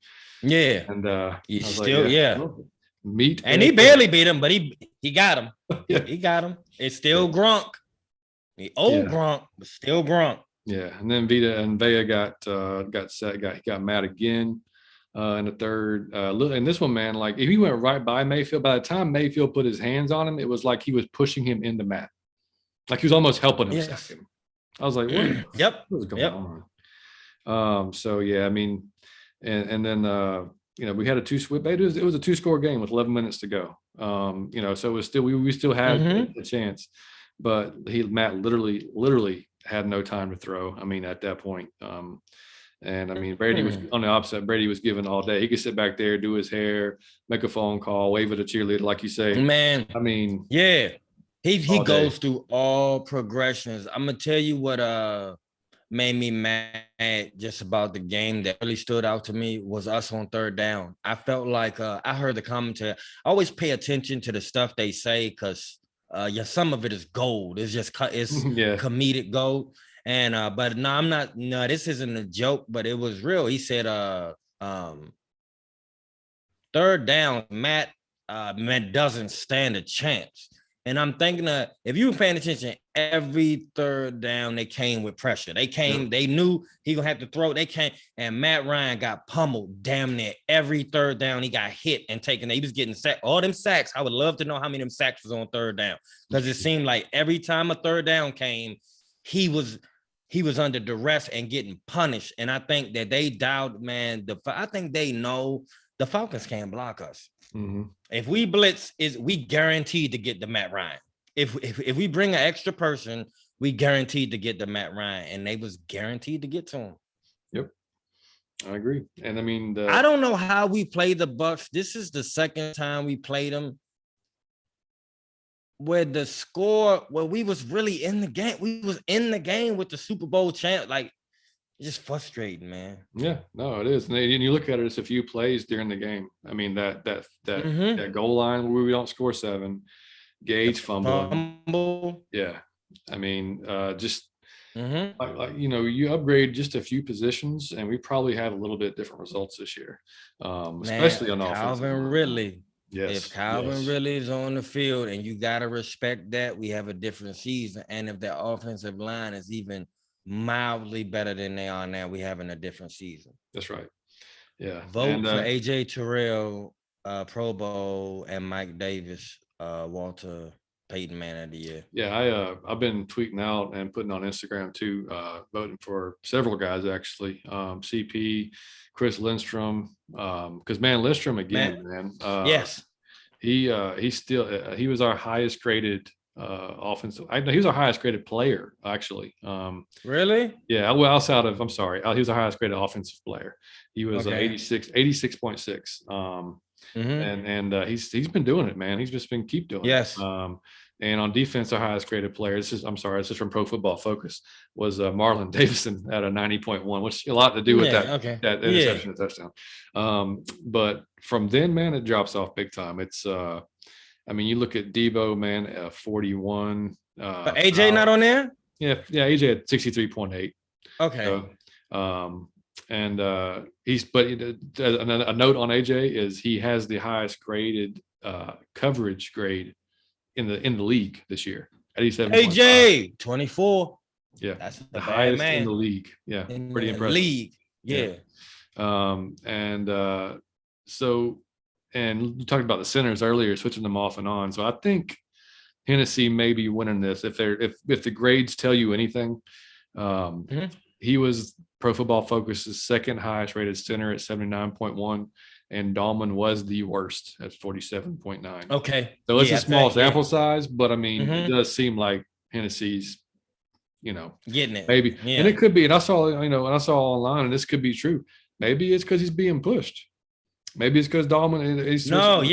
Yeah. And he's still meat. And he barely beat him, but he got him. Yeah. He got him. It's still Gronk. The old Gronk, but still Gronk. Yeah. And then Vea got mad again in the third. And this one, man, like if he went right by Mayfield, by the time Mayfield put his hands on him, it was like he was pushing him into Matt. Like he was almost helping him sack him. I was like, what? What was going on? So yeah, I mean, and then we had it was a 2-score game with 11 minutes to go. So it was still we still had a chance, but Matt literally had no time to throw. I mean, at that point. And I mean, Brady was on the opposite. Brady was given all day. He could sit back there, do his hair, make a phone call, wave at a cheerleader, like you say. Man, I mean, yeah. He goes through all progressions. I'm gonna tell you what made me mad just about the game that really stood out to me was us on third down. I felt like I heard the commentary. I always pay attention to the stuff they say because some of it is gold. It's just it's comedic gold. And but no, I'm not. No, this isn't a joke, but it was real. He said, third down, Matt doesn't stand a chance. And I'm thinking if you were paying attention, every third down they came with pressure. They came, they knew he gonna have to throw. They came, and Matt Ryan got pummeled damn near every third down. He got hit and taken. He was getting sacked. All them sacks. I would love to know how many of them sacks was on third down, because it seemed like every time a third down came, he was under duress and getting punished. And I think that they dialed, man. I think they know the Falcons can't block us. Mm-hmm. If we blitz, we guaranteed to get the Matt Ryan. If we bring an extra person, we guaranteed to get the Matt Ryan, and they was guaranteed to get to him. Yep, I agree. And I mean, I don't know how we played the Bucs. This is the second time we played them where the score, where we was really in the game. We was in the game with the Super Bowl champ. Like, it's just frustrating, man. Yeah, no, it is. And you look at it, it's a few plays during the game. I mean, that goal line where we don't score 7, Gage fumble. Yeah, I mean, just like you upgrade just a few positions, and we probably have a little bit different results this year, especially on offense. Calvin Ridley. Yes. If Calvin Ridley is on the field, and you gotta respect that, we have a different season. And if the offensive line is even mildly better than they are now, we having a different season. That's right. Yeah. Vote for AJ Terrell, Pro Bowl, and Mike Davis, Walter Payton Man of the Year. Yeah, I've been tweeting out and putting on Instagram too, voting for several guys actually. CP, Chris Lindstrom, because Lindstrom again, man. Yes. He was our highest graded offensive. He was our highest graded player, actually. Really? Yeah. Well, outside of, I'm sorry, he was our highest graded offensive player. He was 86.6. And he's been doing it, man. He's just been keep doing it. And on defense, our highest graded player, this is from Pro Football Focus, was Marlon Davison at a 90.1, which a lot to do with that interception and touchdown. But from then, man, it drops off big time. It's I mean, you look at Debo, man, 41. But AJ not on there? Yeah, AJ at 63.8. Okay. So, but a note on AJ is he has the highest graded coverage grade in the league this year. 87. AJ 24. Yeah, that's the highest in the league. Yeah, pretty impressive. League. Yeah. So. And you talked about the centers earlier, switching them off and on. So I think Hennessy may be winning this if the grades tell you anything. He was Pro Football Focus's second highest rated center at 79.1, and Dahlman was the worst at 47.9. Okay. So it's a small sample size, but I mean, it does seem like Hennessy's, getting it. Maybe. Yeah. And it could be, and I saw online, and this could be true. Maybe it's because he's being pushed. Maybe it's because Dahlman is because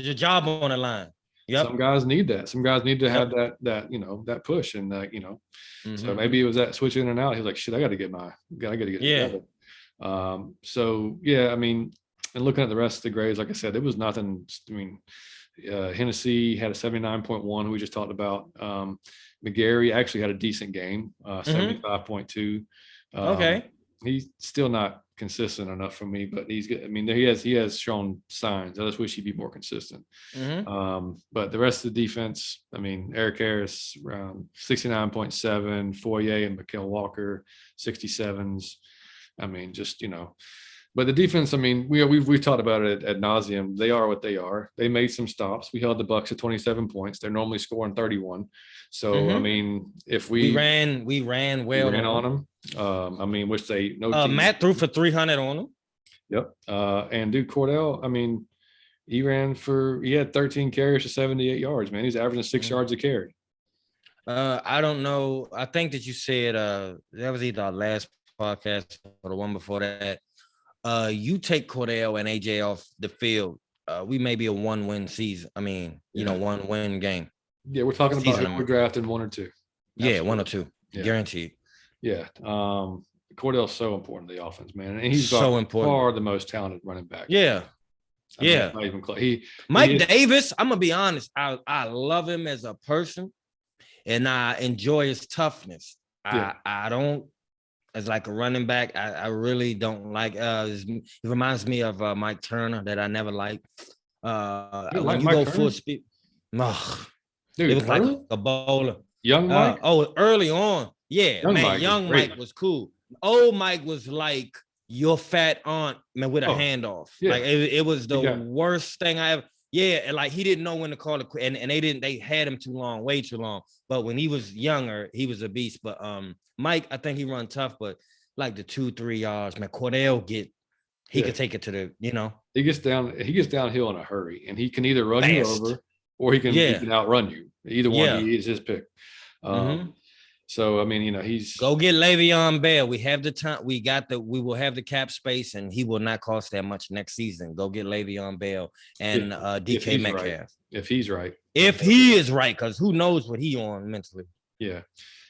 your job on the line. Yep. Some guys need that. Some guys need to have that push, and so maybe it was that switch in and out. He was like, shit, I got to get it together. So yeah, I mean, and looking at the rest of the grades, like I said, it was nothing. I mean, Hennessy had a 79.1, who we just talked about. McGarry actually had a decent game, 75.2. Okay. He's still not consistent enough for me, but he's good. I mean, he has shown signs. I just wish he'd be more consistent. But the rest of the defense, I mean, Eric Harris around 69.7, Foyer and Mikael Walker 67s. I mean, just but the defense, I mean, we've talked about it ad nauseum. They are what they are. They made some stops. We held the Bucs at 27 points. They're normally scoring 31. So I mean, if we ran on them. I mean, which they Matt threw for 300 on them. Yep. And dude, Cordell, I mean, he had 13 carries for 78 yards, man. He's averaging 6 yards a carry. I don't know. I think that you said that was either our last podcast or the one before that. You take Cordell and AJ off the field, we may be a 1-win season. I mean, 1-win game. Yeah, we're talking about we're drafting 1 or 2. Absolutely. Yeah, 1 or 2. guaranteed. Yeah. Cordell's so important to the offense, man. And he's so important. far the most talented running back. Yeah. I mean, not even close. Mike Davis, I'm gonna be honest. I love him as a person, and I enjoy his toughness. I don't, as like a running back, I really don't like. It reminds me of Mike Turner that I never liked. When you go full speed, dude, it was like a bowler. Young Mike. Early on, young Mike was cool. Old Mike was like your fat aunt, man, with a handoff. Yeah. Like it was the worst thing I ever. Yeah, and like he didn't know when to call it, and they had him too long, way too long. But when he was younger, he was a beast. But Mike, I think he run tough, but like the 2-3 yards, man, Cordell could take it to the, He gets downhill in a hurry, and he can either run you over or he can outrun you. Either one, he is his pick. So I mean, he's go get Le'Veon Bell. We have the time. We will have the cap space, and he will not cost that much next season. Go get Le'Veon Bell and DK Metcalf. Right. If he's right. If he is right, because who knows what he on mentally. Yeah.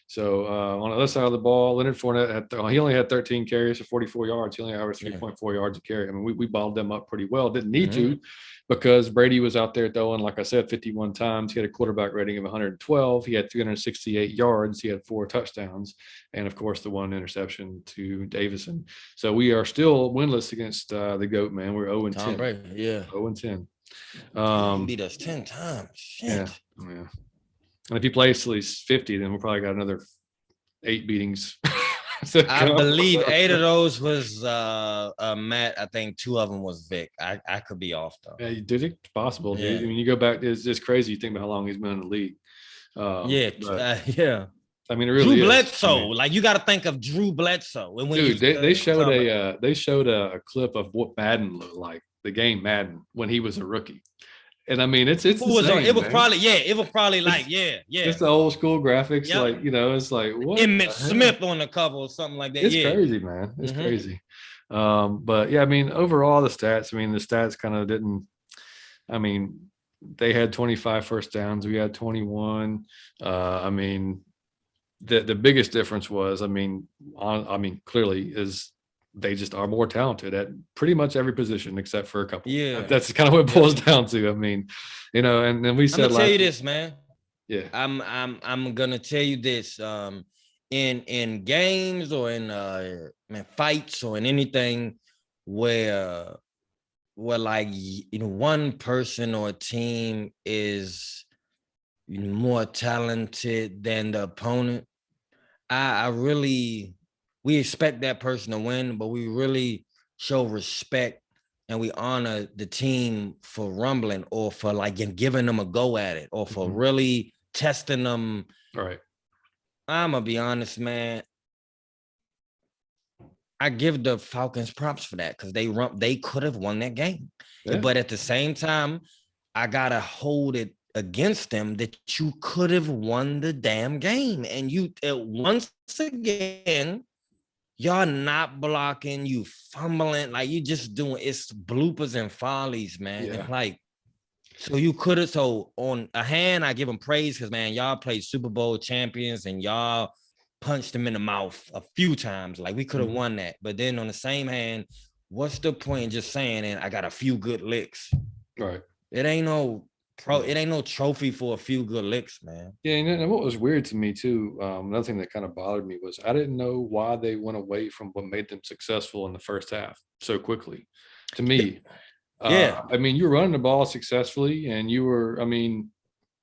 So on the other side of the ball, Leonard Fournette he only had 13 carries for 44 yards. He only averaged 3.4 yards a carry. I mean, we balled them up pretty well. Didn't need to, because Brady was out there throwing, like I said, 51 times. He had a quarterback rating of 112. He had 368 yards. He had 4 touchdowns, and of course the 1 interception to Davison. So we are still winless against the GOAT, man. We're 0-10. Brady, 0-10. He beat us 10 times. Shit. Yeah. And if he plays till he's 50, then we'll probably got another 8 beatings. I believe 8 of those was Matt. I think 2 of them was Vic. I could be off though. Yeah, dude, it's possible, dude. I mean, you go back, it's just crazy. You think about how long he's been in the league. I mean, it really Drew Bledsoe. Like you got to think of Drew Bledsoe. And when they showed a clip of what Madden looked like, the game Madden, when he was a rookie. And I mean, it was probably like, It's the old school graphics, like, it's like what Emmitt Smith on the cover or something like that. It's crazy, man. It's crazy. But yeah, I mean, overall the stats kind of didn't. I mean, they had 25 first downs. We had 21. I mean, the biggest difference was, clearly is they just are more talented at pretty much every position except for a couple. Yeah, that's kind of what it boils down to. I mean, and then we said, I'm gonna tell you this, man. Yeah, I'm gonna tell you this. In games or in fights or in anything where like one person or a team is more talented than the opponent, we expect that person to win, but we really show respect and we honor the team for rumbling or for like giving them a go at it or for really testing them. All right. I'm gonna be honest, man. I give the Falcons props for that because they could have won that game. Yeah. But at the same time, I gotta hold it against them that you could have won the damn game. And you once again, y'all not blocking, you fumbling, like you just doing it's bloopers and follies, man. Yeah. Like, so you could have. So on a hand, I give them praise because man, y'all played Super Bowl champions and y'all punched them in the mouth a few times. Like we could have won that. But then on the same hand, what's the point in just saying, and I got a few good licks? Right. It ain't no trophy for a few good licks, man. Yeah, and what was weird to me too, another thing that kind of bothered me was I didn't know why they went away from what made them successful in the first half so quickly. To me, I mean, you were running the ball successfully, and you were, I mean,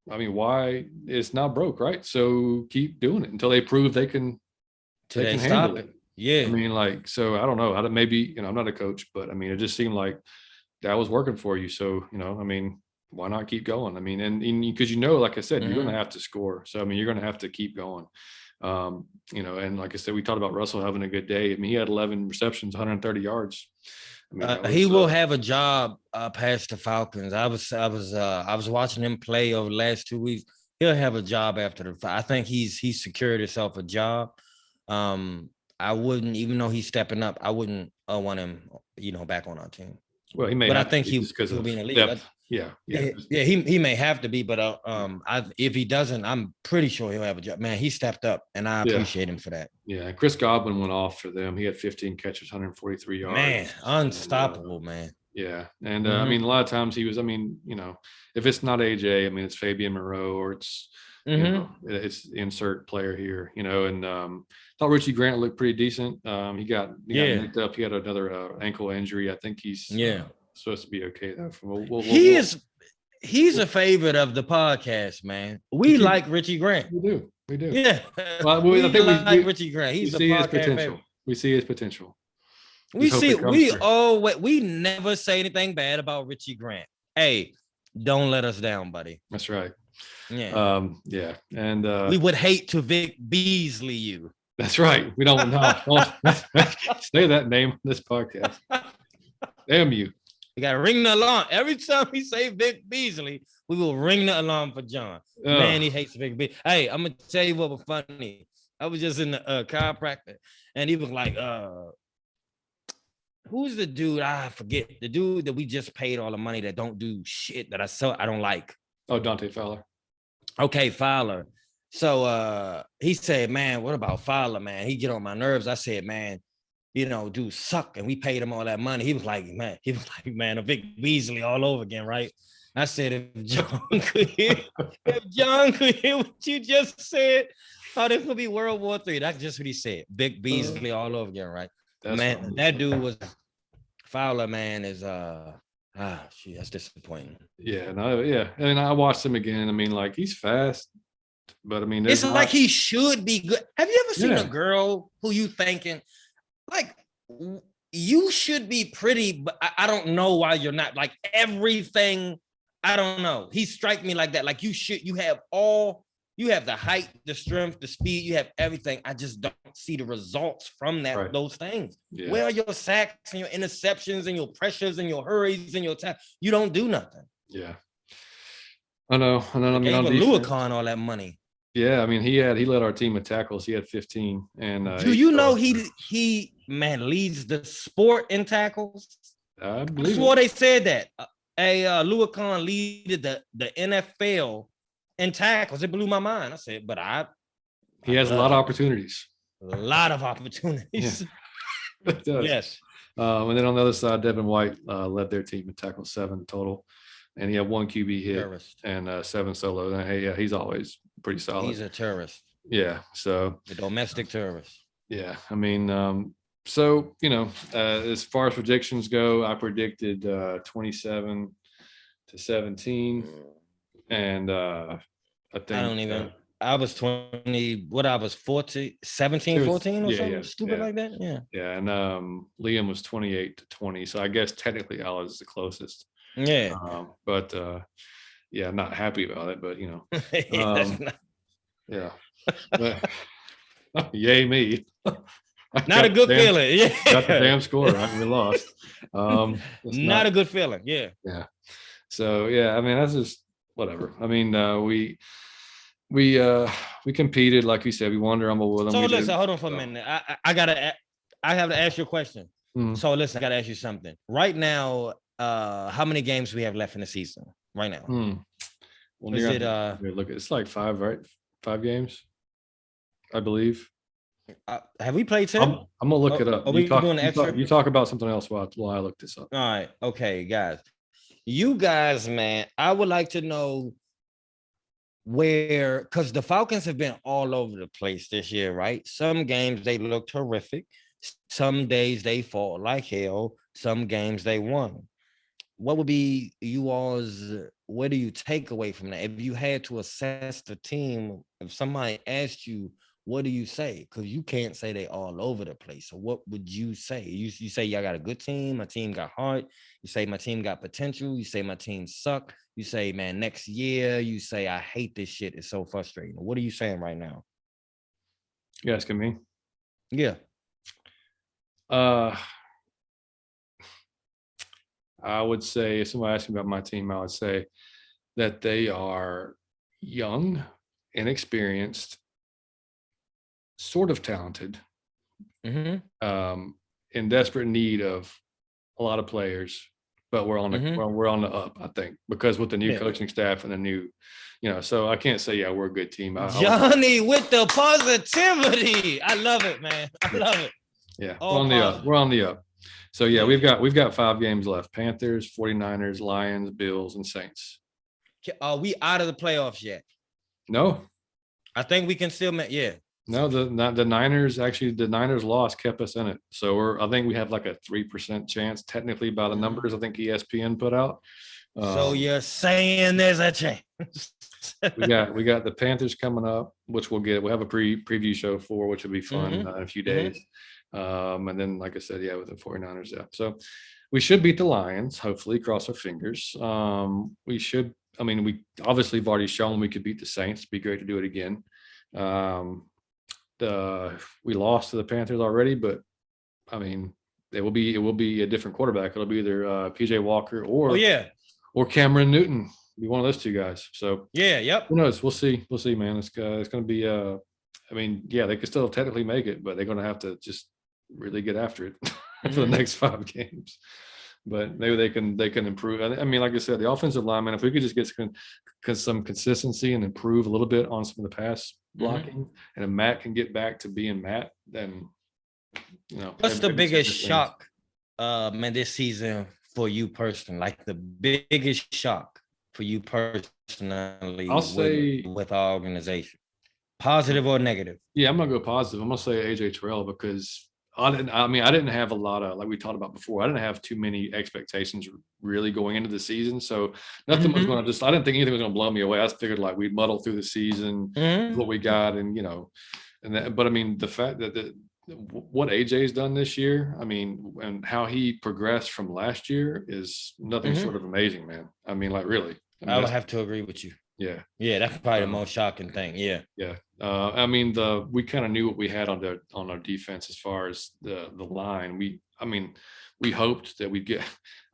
why it's not broke, right? So keep doing it until they prove they can handle it. Yeah, I mean, like, so I don't know. Maybe I'm not a coach, but I mean, it just seemed like that was working for you. So I mean, why not keep going? I mean, and because like I said, you're going to have to score. So I mean, you're going to have to keep going. And like I said, we talked about Russell having a good day. I mean, he had 11 receptions, 130 yards. I mean, he will have a job past the Falcons. I was watching him play over the last 2 weeks. He'll have a job after I think he's secured himself a job. I wouldn't, even though he's stepping up, I wouldn't want him, back on our team. Well, he may, but I have to think be he just because will of be in the league. depth. Yeah. He may have to be, but if he doesn't, I'm pretty sure he'll have a job. Man, he stepped up, and I appreciate him for that. Yeah, Chris Goblin went off for them. He had 15 catches, 143 yards. Man, unstoppable, man. Yeah, and I mean, a lot of times he was. I mean, if it's not AJ, I mean, it's Fabian Moreau or it's it's insert player here. And thought Richie Grant looked pretty decent. He got nicked up. He had another ankle injury. I think he's supposed to be okay though. He's a favorite of the podcast, man. We like Richie Grant. We do. Yeah. Well, I think we like Richie Grant. He's a podcast favorite. We see his potential. We never say anything bad about Richie Grant. Hey, don't let us down, buddy. That's right. Yeah. And we would hate to Vic Beasley you. That's right. We don't say that name on this podcast. Damn you. We got to ring the alarm. Every time we say Vic Beasley, we will ring the alarm for John. Man, he hates Vic Beasley. Hey, I'm going to tell you what was funny. I was just in the chiropractor, and he was like, who's the dude? I forget. The dude that we just paid all the money that don't do shit that I don't like. Oh, Dante Fowler. Okay, Fowler. So he said, man, what about Fowler, man? He get on my nerves. I said, man, dude suck. And we paid him all that money. He was like, man, a Vic Beasley all over again, right? I said, if John could hear what you just said, this would be World War III. That's just what he said. Vic Beasley all over again, right? Man, funny. That dude was Fowler, man, is that's disappointing. Yeah, and I watched him again. I mean, like, he's fast, but I mean, it's like he should be good. Have you ever seen a girl who you thinking like you should be pretty, but I don't know why you're not, like, everything? I don't know. He strike me like that. Like, you have the height, the strength, the speed, you have everything. I just don't see the results from those things. Yeah. Where are your sacks and your interceptions and your pressures and your hurries and your time? You don't do nothing. Yeah. I know. I mean, Lewican all that money. Yeah, I mean, he led our team with tackles. He had 15. And do you know he leads the sport in tackles? I believe. I swore they said that. Lewican leaded the NFL in tackles. It blew my mind. I said, but he has a lot of opportunities. A lot of opportunities. Yeah. It does. Yes. And then on the other side, Devin White led their team in tackles 7 total. And he had 1 QB hit and 7 solo. And hey, he's always pretty solid. He's a terrorist. Yeah. So the domestic terrorist. Yeah. I mean, as far as predictions go, I predicted 27-17. And I think I was 20, I was 14, 17, 14 or something stupid like that. Yeah. Yeah. And Liam was 28-20. So I guess technically I was the closest. Yeah. But I'm not happy about it, but yeah. But, yay me. Not a good feeling. Yeah. Got the damn score. We lost. Not a good feeling. Yeah. Yeah. So I mean, that's just whatever. I mean, we competed, like you said. We won the Rumble with them. So listen, hold on for a minute. I have to ask you a question. Mm-hmm. So listen, I gotta ask you something. Right now, how many games do we have left in the season? Right now. Well, is it look, it's like 5, right? 5 games, I believe. Have we played 10? I'm gonna look it up. Are we doing extra? You talk about something else while I look this up. All right. Okay, guys. You guys, man, I would like to know because the Falcons have been all over the place this year, right? Some games they look terrific. Some days they fought like hell. Some games they won. What would be what do you take away from that? If you had to assess the team, if somebody asked you, what do you say? Because you can't say they all over the place. So what would you say? You say y'all got a good team. My team got heart. You say my team got potential. You say my team suck. You say, man, next year. You say, I hate this shit. It's so frustrating. What are you saying right now? You asking me? Yeah. I would say, if somebody asked me about my team, I would say that they are young, inexperienced, sort of talented, in desperate need of a lot of players, but we're on the up, I think, because with the new coaching staff and the new, so I can't say we're a good team. Johnny with the positivity. I love it, man. I love it. Yeah, we're on the up. So we've got 5 games left: Panthers, 49ers, Lions, Bills, and Saints. Are we out of the playoffs yet? No, I think we can still make. Yeah. No, the Niners, actually, the Niners loss kept us in it. So I think we have like a 3% chance technically by the numbers I think ESPN put out. So you're saying there's a chance. we got the Panthers coming up, which we'll have a preview show for, which will be fun in a few days. And then, like I said, with the 49ers. So we should beat the Lions, hopefully, cross our fingers. We should. I mean, we obviously have already shown we could beat the Saints. It'd be great to do it again. We lost to the Panthers already, but I mean, it will be a different quarterback. It'll be either PJ Walker or Cameron Newton. Be one of those 2 guys. So who knows? We'll see, man. It's going to be. I mean, they could still technically make it, but they're going to have to just really get after it for the next 5 games. But maybe they can improve. I mean, like I said, the offensive lineman, if we could just get some consistency and improve a little bit on some of the pass blocking, and if Matt can get back to being Matt, then What's the biggest shock, man, this season for you personally? Like the biggest shock for you personally? I'll say with our organization, positive or negative? Yeah, I'm gonna go positive. I'm gonna say AJ Terrell because I didn't have a lot of, like we talked about before, I didn't have too many expectations really going into the season. So nothing was going to I didn't think anything was going to blow me away. I figured like we'd muddle through the season, what we got. And, but I mean, the fact that what AJ's done this year, I mean, and how he progressed from last year is nothing short of amazing, man. I mean, like really. I would have to agree with you. Yeah. Yeah, that's probably the most shocking thing. Yeah. Yeah. I mean, we kind of knew what we had on our defense as far as the line. We hoped that we'd get.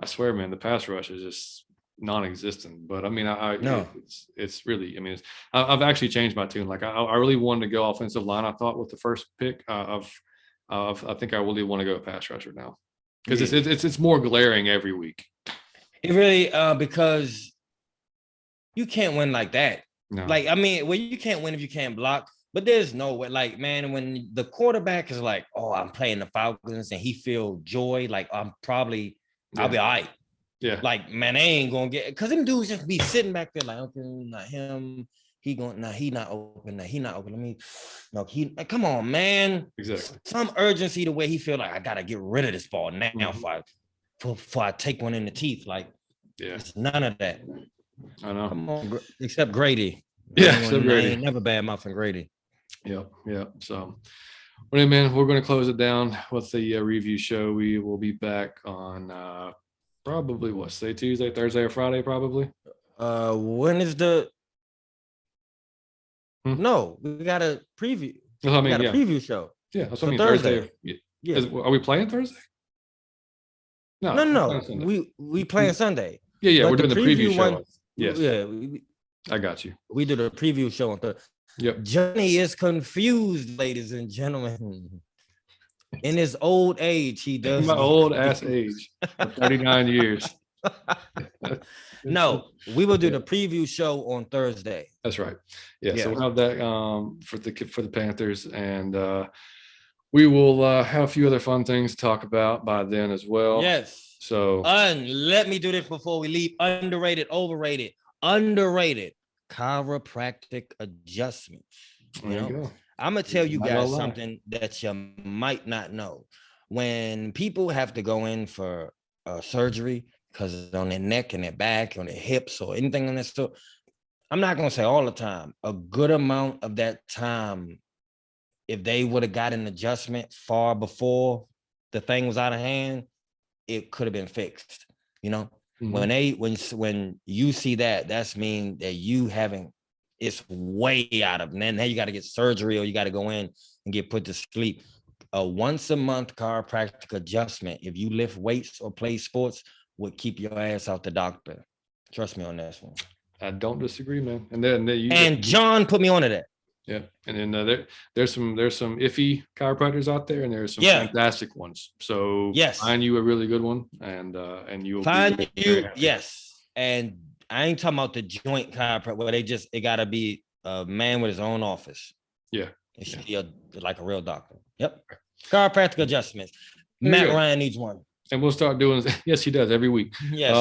I swear, man, the pass rush is just non-existent. But I mean, it's really. I mean, I've actually changed my tune. Like I really wanted to go offensive line. I thought with the first pick I think I really want to go pass rusher now because it's more glaring every week. It really because you can't win like that. No. Like, I mean, well, you can't win if you can't block, but there's no way. Like, man, when the quarterback is like, oh, I'm playing the Falcons and he feel joy, like I'll be all right. Yeah. Like, man, they ain't gonna get, because them dudes just be sitting back there like, okay, not him. He not open. Let me, no, come on, man. Exactly. Some urgency to where he feel like I gotta get rid of this ball now before I take one in the teeth. Like, it's none of that. I know. Come on, except Grady. Yeah, except Grady. I ain't never bad mouthing Grady. Yeah. So, well, man, we're going to close it down with the review show. We will be back on probably Tuesday, Thursday, or Friday, probably. When is the? No, we got a preview. Well, we got a preview show. Yeah, that's what I mean. Thursday. Yeah. Are we playing Thursday? No. We playing Sunday. Yeah. We're doing the preview show. One, yes. Yeah. I got you. We do the preview show on Thursday. Yep. Johnny is confused, ladies and gentlemen. In his old age, he does. In my old ass age, 39 years. No, we will do the preview show on Thursday. That's right. Yeah. So we'll have that for the Panthers, and we will have a few other fun things to talk about by then as well. Yes. So let me do this before we leave. Underrated, overrated, chiropractic adjustments. There you go. I'm gonna tell you guys something that you might not know. When people have to go in for surgery because on their neck and their back, on their hips, or anything on that stuff, I'm not gonna say all the time. A good amount of that time, if they would have got an adjustment far before the thing was out of hand, it could have been fixed. When you see that, that's mean that you haven't, it's way out of, now you got to get surgery or you got to go in and get put to sleep. A once a month chiropractic adjustment, if you lift weights or play sports, would keep your ass out the doctor. Trust me on this one. I don't disagree, man. And then John put me onto that. Yeah, and then there's some iffy chiropractors out there, and there's some fantastic ones. So find you a really good one, and you'll find you. Yes, and I ain't talking about the joint chiropractor where it gotta be a man with his own office. Yeah, it should be like a real doctor. Yep, chiropractic adjustments. Matt Ryan needs one. And we'll start doing. Yes, he does every week. Yes.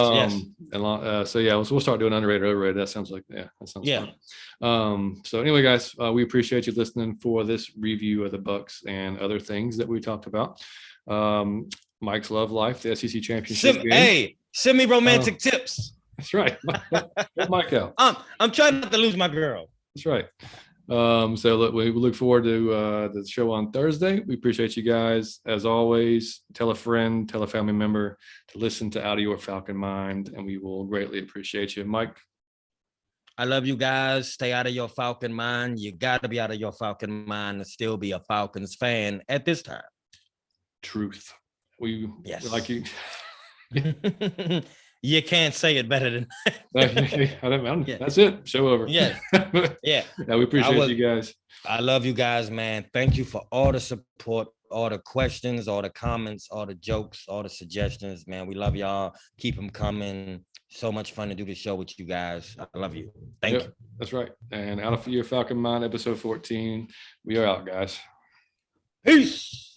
And so we'll start doing underrated, overrated. That sounds like that sounds fun. So anyway, guys, we appreciate you listening for this review of the Bucs and other things that we talked about. Mike's love life, the SEC championship game. Hey, send me romantic tips. That's right. Get Mike out. I'm trying not to lose my girl. That's right. So look, we look forward to the show on Thursday. We appreciate you guys. As always, tell a friend, tell a family member to listen to Out of Your Falcon Mind, and we will greatly appreciate you. Mike? I love you guys. Stay out of your Falcon mind. You got to be out of your Falcon mind and still be a Falcons fan at this time. Truth. We like you. You can't say it better than that. That's it. Show over. Yeah. We appreciate you guys. I love you guys, man. Thank you for all the support, all the questions, all the comments, all the jokes, all the suggestions, man. We love y'all. Keep them coming. So much fun to do the show with you guys. I love you. Thank you. That's right. And Out of Your Falcon Mind, episode 14. We are out, guys. Peace.